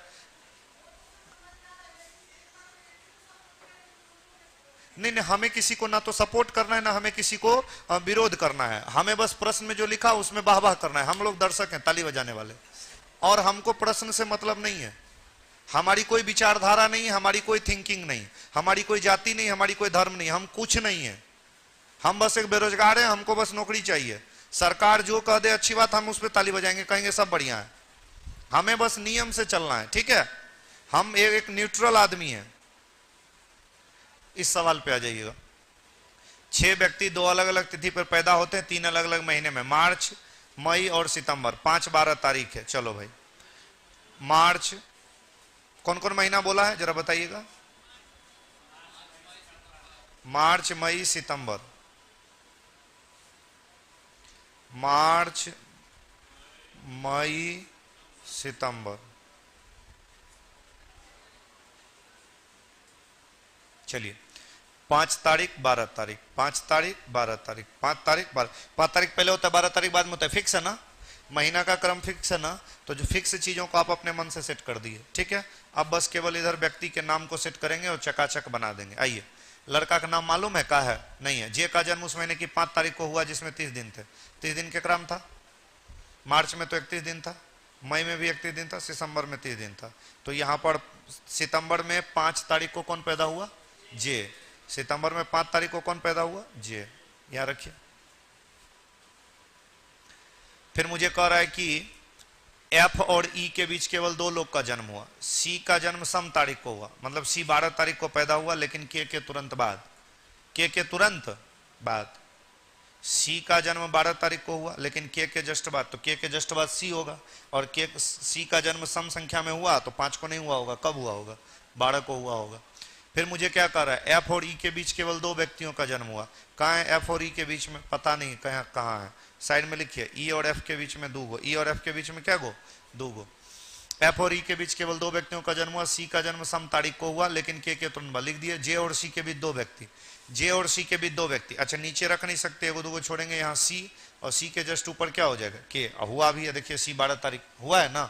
नहीं नहीं, हमें किसी को ना तो सपोर्ट करना है ना हमें किसी को विरोध करना है। हमें बस प्रश्न में जो लिखा उसमें वाह वाह करना है। हम लोग दर्शक हैं, ताली बजाने वाले, और हमको प्रश्न से मतलब नहीं है। हमारी कोई विचारधारा नहीं है, हमारी कोई थिंकिंग नहीं, हमारी कोई जाति नहीं, हमारी कोई धर्म नहीं, हम कुछ नहीं है। हम बस एक बेरोजगार हैं, हमको बस नौकरी चाहिए। सरकार जो कह दे अच्छी बात, हम उस पर ताली बजाएंगे, कहेंगे सब बढ़िया है। हमें बस नियम से चलना है, ठीक है। हम एक न्यूट्रल आदमी हैं। इस सवाल पे आ जाइएगा। 6 व्यक्ति 2 अलग अलग तिथि पर पैदा होते हैं 3 अलग अलग महीने में, मार्च, मई और सितंबर। 5 12 तारीख है। चलो भाई, मार्च, कौन कौन महीना बोला है जरा बताइएगा? मार्च, मई, सितंबर। मार्च, मई, सितंबर। चलिए, 5 तारीख 12 तारीख, 5 तारीख 12 तारीख, 5 तारीख 12, 5 तारीख पहले होता है, 12 तारीख बाद में होता है। फिक्स है ना? महीना का क्रम फिक्स है ना? तो जो फिक्स चीजों को आप अपने मन से सेट कर दिए, ठीक है। अब बस केवल इधर व्यक्ति के नाम को सेट करेंगे और चकाचक बना देंगे। आइए, लड़का का नाम मालूम है? का है? नहीं है। जे का जन्म उस महीने की 5 तारीख को हुआ जिसमें 30 दिन थे। 30 दिन के क्रम था। मार्च में तो 31 दिन था, मई में भी 31 दिन था, सितंबर में 30 दिन था। तो यहां पर सितंबर में 5 तारीख को कौन पैदा हुआ? जे। सितंबर में 5 तारीख को कौन पैदा हुआ? जे। यहां रखिए। फिर मुझे कह रहा है कि एफ और ई के बीच केवल 2 लोग का जन्म हुआ। सी का जन्म सम तारीख को हुआ, मतलब सी 12 तारीख को पैदा हुआ, लेकिन के तुरंत बाद। के तुरंत बाद। सी का जन्म 12 तारीख को हुआ, लेकिन के जस्ट बाद, तो के जस्ट बाद सी होगा। और सी का जन्म सम संख्या में हुआ तो 5 को नहीं हुआ होगा। कब हुआ होगा? 12 को हुआ होगा। फिर मुझे क्या कर रहा है? एफ और ई के बीच केवल 2 व्यक्तियों का जन्म हुआ। कहाँ है एफ और ई के बीच में? पता नहीं कहाँ है। साइड में लिखिए ई और एफ के बीच में 2 गो, ई और एफ के बीच में क्या गो 2 गो। एफ और ई के बीच केवल 2 व्यक्तियों का जन्म हुआ, सी का जन्म सम तारीख को हुआ लेकिन के तुरंत लिख दिए। जे और सी के बीच 2 व्यक्ति, जे और सी के बीच 2 व्यक्ति, अच्छा नीचे रख नहीं सकते, एगो दूगो छोड़ेंगे, यहाँ सी और सी के जस्ट ऊपर क्या हो जाएगा के, हुआ भी है देखिए सी 12 तारीख हुआ है ना।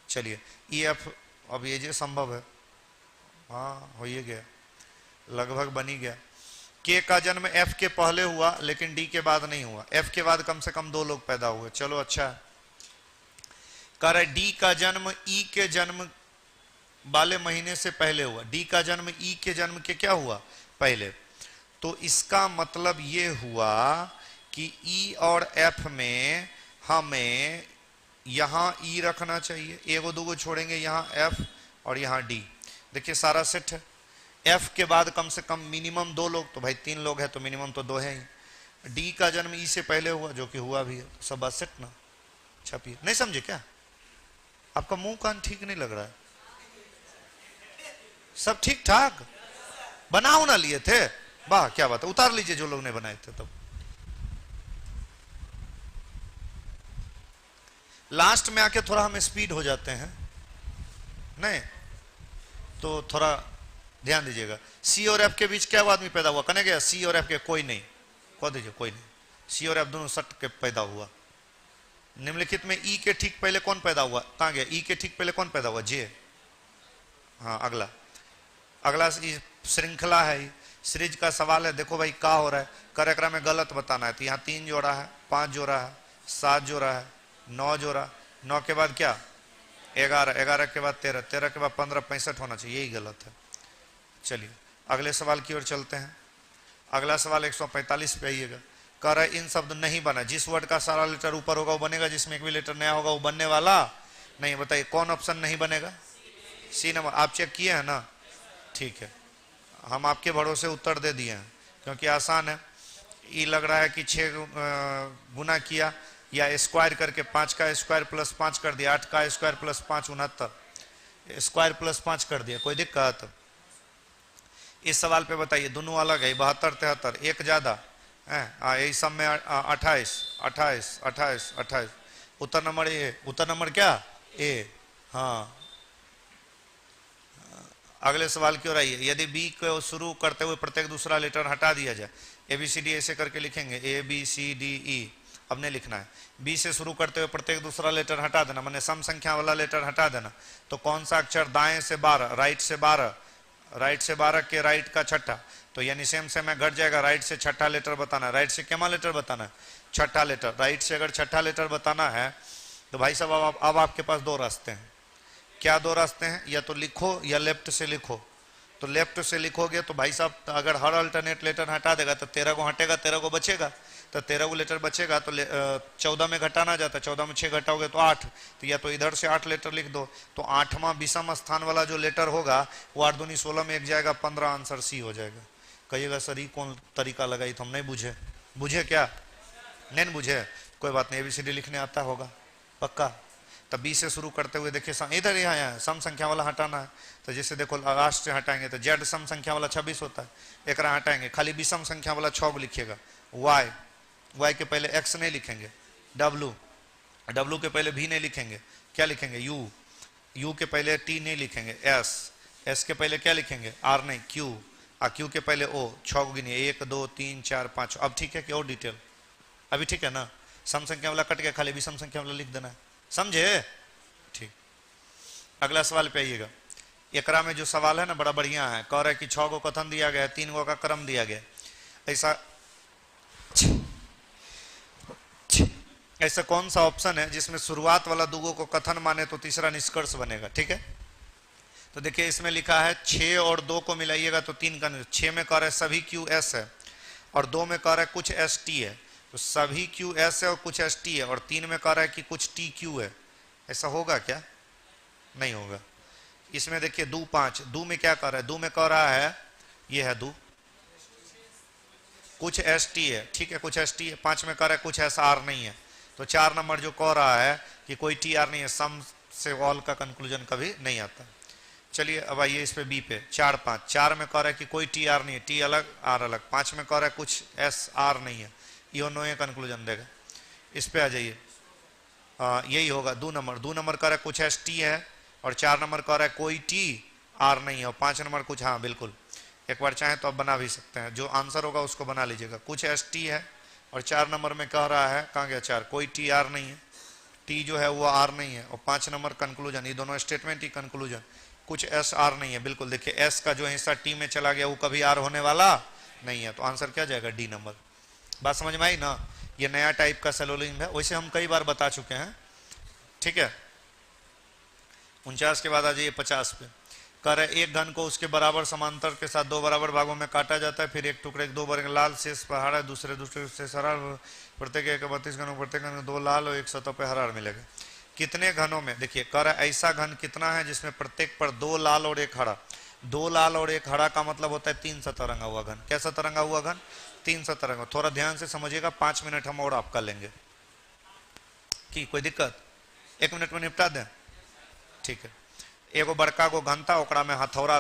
चलिए ई एफ, अब ये जो संभव है, हाँ हो ही गया, लगभग बन ही गया। के का जन्म एफ के पहले हुआ लेकिन डी के बाद नहीं हुआ, एफ के बाद कम से कम 2 लोग पैदा हुए, चलो अच्छा है। कह रहे डी का जन्म ई के जन्म वाले महीने से पहले हुआ, डी का जन्म ई के जन्म के क्या हुआ पहले, तो इसका मतलब ये हुआ कि ई और एफ में हमें यहां ई रखना चाहिए, एगो दूगो छोड़ेंगे, यहां एफ और यहां डी, देखिए सारा सेट है। एफ के बाद कम से कम मिनिमम 2 लोग, तो भाई 3 लोग है तो मिनिमम तो 2 है ही। डी का जन्म ई से पहले हुआ जो कि हुआ भी है, तो सब बात सेट ना। छपिए, नहीं समझे क्या? आपका मुंह कान ठीक नहीं लग रहा है? सब ठीक ठाक बनाओ ना लिए थे, वाह क्या बात है, उतार लीजिए जो लोग ने बनाए थे। तब लास्ट में आके थोड़ा हम स्पीड हो जाते हैं, नहीं तो थोड़ा ध्यान दीजिएगा। सी और एफ के बीच क्या आदमी पैदा हुआ, कहने गया सी और एफ के कोई नहीं, कह दीजिए कोई नहीं, सी और एफ दोनों सट के पैदा हुआ। निम्नलिखित में ई के ठीक पहले कौन पैदा हुआ, कहां गया, ई के ठीक पहले कौन पैदा हुआ, जे। हाँ अगला श्रृंखला है, सीरीज का सवाल है। देखो भाई क्या हो रहा है, कार्यक्रम में गलत बताना है, तो यहाँ 3 जोड़ा है, 5 जोड़ा है, 7 जोड़ा है, 9 जोड़ा, 9 के बाद क्या 11, 11 के बाद 13, 13 के बाद 15, 65 होना चाहिए, यही गलत है। चलिए अगले सवाल की ओर चलते हैं। अगला सवाल 145 पे आइएगा। कह रहा है इन शब्द नहीं बना, जिस वर्ड का सारा लेटर ऊपर होगा वो बनेगा, जिसमें एक भी लेटर नया होगा वो बनने वाला नहीं। बताइए कौन ऑप्शन नहीं बनेगा? सी नंबर। आप चेक किए हैं ना? ठीक है, हम आपके भरोसे उत्तर दे दिए हैं क्योंकि आसान है। ई लग रहा है कि 6 गुना किया या स्क्वायर करके 5 का स्क्वायर प्लस 5 कर दिया, 8 का स्क्वायर प्लस 5 69, स्क्वायर प्लस 5 कर दिया, कोई दिक्कत? इस सवाल पे बताइए, दोनों अलग है, 72 73, एक ज्यादा है, यही सब में 28 28 28 28, उत्तर नंबर ए, उत्तर नंबर क्या ए। हाँ अगले सवाल की ओर आइए। यदि बी को शुरू करते हुए प्रत्येक दूसरा लेटर हटा दिया जाए, ए बी सी डी ऐसे करके लिखेंगे, A B C D E, अब नहीं लिखना है, बी से शुरू करते हुए प्रत्येक दूसरा लेटर हटा देना, माने सम संख्या वाला लेटर हटा देना, तो कौन सा अक्षर दाएं से 12, राइट से 12, राइट से 12 के राइट का छठा, तो यानी सेम से में घट जाएगा, राइट से छठा लेटर बताना है, राइट से क्या लेटर बताना है, छठा लेटर। राइट से अगर छठा लेटर बताना है तो भाई साहब अब आपके पास 2 रास्ते हैं। क्या 2 रास्ते हैं? या तो लिखो या लेफ्ट से लिखो। तो लेफ्ट से लिखोगे तो भाई साहब अगर हर अल्टरनेट लेटर हटा देगा तो 13 को हटेगा, 13 को बचेगा, तो 13 को लेटर बचेगा तो 14 में घटाना जाता है, 14 में 6 घटाओगे तो 8, तो या तो इधर से 8 लेटर लिख दो, तो 8वां विषम स्थान वाला जो लेटर होगा वो 8 दूनी 16 में 1 जाएगा, 15, आंसर सी हो जाएगा। कहिएगा सर ये कौन तरीका लगाई, तो हम नहीं बुझे। बुझे क्या? नहीं बुझे, कोई बात नहीं, ABCD लिखने आता होगा पक्का। तब बी से शुरू करते हुए देखिए इधर यहाँ सम संख्या वाला हटाना है, तो जैसे देखो लास्ट से हटाएंगे तो जेड सम संख्या वाला 26 होता है, एक हटाएंगे, खाली विषम संख्या वाला 6 लिखिएगा, वाई के पहले एक्स नहीं लिखेंगे, डब्लू के पहले भी नहीं लिखेंगे, क्या लिखेंगे यू के पहले टी नहीं लिखेंगे, एस के पहले क्या लिखेंगे आर नहीं, क्यू के पहले ओ, 6 को गिनिए 1 2 3 4 5। अब ठीक है कि और डिटेल? अभी ठीक है ना? सम संख्या वाला कट गया, खाली विषम संख्या वाला लिख देना है, समझे? ठीक, अगला सवाल पे आइएगा। एकरा में जो सवाल है ना बड़ा बढ़िया है, कह रहा है कि 6 को कथन दिया गया, 3 को का क्रम दिया गया, ऐसा कौन सा ऑप्शन है जिसमें शुरुआत वाला 2 को कथन माने तो तीसरा निष्कर्ष बनेगा? ठीक है, तो देखिए इसमें लिखा है 6 और 2 को मिलाइएगा तो 3 का, 6 में कह रहा है सभी क्यू एस है और 2 में कह रहा है कुछ एस टी है, तो सभी क्यू एस है और कुछ एस टी है, और 3 में कह रहा है कि कुछ टी क्यू है। ऐसा होगा क्या? नहीं होगा। इसमें देखिए 2 5, 2 में क्या कह रहा है, 2 में कह रहा है ये है 2 कुछ एस टी है, ठीक है कुछ एस टी है, 5 में कह रहा है कुछ एस आर नहीं है, तो 4 नंबर जो कह रहा है कि कोई टी आर नहीं है, सम से ऑल का कंक्लूजन कभी नहीं आता। चलिए अब आइए इस पे बी पे, 4 5, 4 में कह रहा है कि कोई टी आर नहीं है, टी अलग आर अलग, 5 में कह रहा है कुछ एस आर नहीं है, यो नो ये कंक्लूजन देगा। इस पे आ जाइए। यही होगा 2 नंबर का कुछ एस टी है, और 4 नंबर का कोई टी आर नहीं है, और 5 नंबर कुछ, हाँ बिल्कुल, एक बार चाहे तो आप बना भी सकते हैं, जो आंसर होगा उसको बना लीजिएगा। कुछ एस टी है और 4 नंबर में कह रहा है, कहाँ गया 4, कोई टी आर नहीं है, टी जो है वो आर नहीं है, और 5 नंबर कंक्लूजन, ये दोनों स्टेटमेंट ही कंक्लूजन, कुछ एस आर नहीं है। बिल्कुल देखिए एस का जो हिस्सा टी में चला गया वो कभी आर होने वाला नहीं है, तो आंसर क्या जाएगा, डी नंबर। बात समझ में आई ना? ये नया टाइप का सेलोलिज्म है, वैसे हम कई बार बता चुके हैं, ठीक है। 49 के बाद आ जाइए 50 पे। कह रहे एक घन को उसके बराबर समांतर के साथ 2 बराबर भागों में काटा जाता है, फिर एक टुकड़े 2 बड़े लाल शेष पर हरा, दूसरे से हरा, प्रत्येक एक 32 घनों, प्रत्येक घन 2 लाल और एक सतह पे हरा मिलेगा। कितने घनों में, देखिए कह रहा है ऐसा घन कितना है जिसमें प्रत्येक पर 2 लाल और 1 हरा। 2 लाल और 1 हरा का मतलब होता है 3 सतह रंगा हुआ घन। कैसा तरंगा हुआ घन? 3 सतह रंगा। थोड़ा ध्यान से समझिएगा, 5 मिनट हम और आपका लेंगे, की कोई दिक्कत? 1 मिनट में निपटा दें, ठीक है। एगो बड़का को घन था, ओकरा में हथौड़ा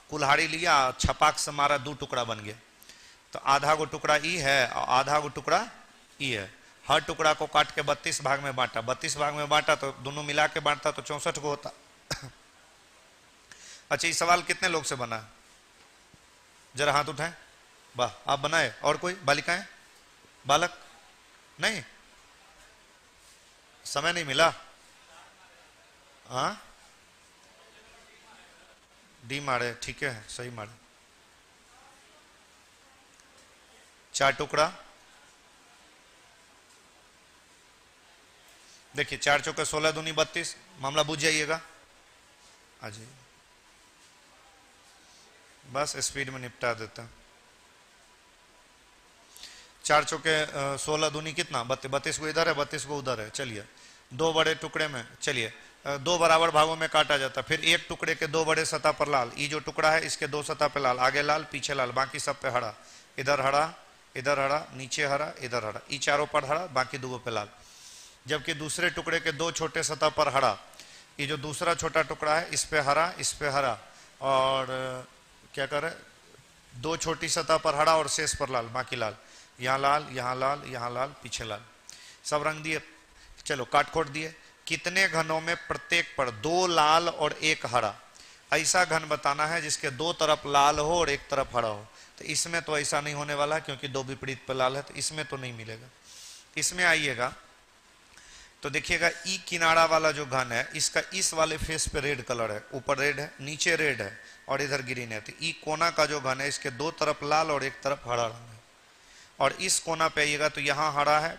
कुल्हाड़ी लिया, छपाक से मारा, 2 टुकड़ा बन गया। तो आधा गो टुकड़ा ई है और आधा गो टुकड़ा ई है। हर टुकड़ा को काट के 32 भाग में बांटा, 32 भाग में बांटा तो दोनों मिला के बांटता तो 64 को होता। अच्छा, ये सवाल कितने लोग से बना है? जरा हाथ उठाएं। वाह, आप बनाए। और कोई बालिकाएं, बालक? नहीं, समय नहीं मिला। हाँ, डी मारे, ठीक है, सही मारे। 4 टुकड़ा, देखिए 4 चौके 16 दूनी 32, मामला बुझ जाइएगा। आ जाइए, बस स्पीड में निपटा देता। 4 चौके 16 दूनी कितना, 32 को इधर है, 32 को उधर है। चलिए 2 बड़े टुकड़े में, चलिए 2 बराबर भागों में काटा जाता, फिर एक टुकड़े के 2 बड़े सतह पर लाल। ये जो टुकड़ा है इसके 2 सतह पे लाल, आगे लाल पीछे लाल, बाकी सब पे हरा। इधर हरा, इधर हरा, नीचे हरा, इधर हरा, ये चारों पर हरा, बाकी 2 पे लाल। जबकि दूसरे टुकड़े के 2 छोटे सतह पर हरा, ये जो दूसरा छोटा टुकड़ा है इस पे हरा, इस पे हरा, और क्या करे, 2 छोटी सतह पर हरा और शेष पर लाल, बाकी लाल। यहाँ लाल, यहाँ लाल, यहाँ लाल, पीछे लाल, सब रंग दिए। चलो काट खोट दिए। कितने घनों में प्रत्येक पर 2 लाल और 1 हरा? ऐसा घन बताना है जिसके 2 तरफ लाल हो और 1 तरफ हरा हो। तो इसमें तो ऐसा नहीं होने वाला क्योंकि 2 विपरीत पर लाल है, तो इसमें तो नहीं मिलेगा। इसमें आइएगा तो देखिएगा ई किनारा वाला जो घन है इसका इस वाले फेस पे रेड कलर है, ऊपर रेड है, नीचे रेड है और इधर ग्रीन है। तो ई कोना का जो घन है इसके 2 तरफ लाल और 1 तरफ हरा रंग है। और इस कोना पे आइएगा तो यहाँ हरा है,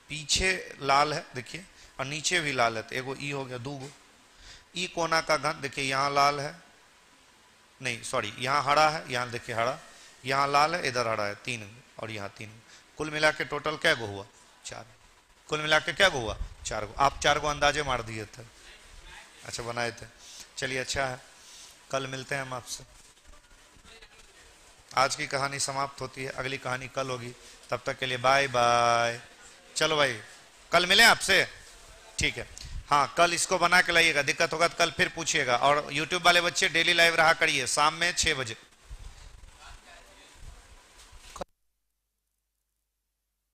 पीछे लाल है, देखिए, और नीचे भी लाल है, तो एगो ई हो गया, 2 गो। ई कोना का घन देखिए, यहाँ लाल है, नहीं सॉरी, यहाँ हरा है, यहाँ देखिए हरा, यहाँ लाल है, इधर हरा है, 3 और यहाँ 3। कुल मिला के टोटल क्या गो हुआ? 4। कुल मिला के क्या गो हुआ? 4 गो। आप 4 गो अंदाजे मार दिए थे, अच्छा बनाए थे। चलिए अच्छा है, कल मिलते हैं हम आपसे। आज की कहानी समाप्त होती है, अगली कहानी कल होगी। तब तक के लिए बाय बाय। चलो भाई, कल मिले आपसे, ठीक है। हाँ, कल इसको बना के लाइएगा, दिक्कत होगा तो कल फिर पूछिएगा। और यूट्यूब वाले बच्चे डेली लाइव रहा करिए शाम में 6 बजे।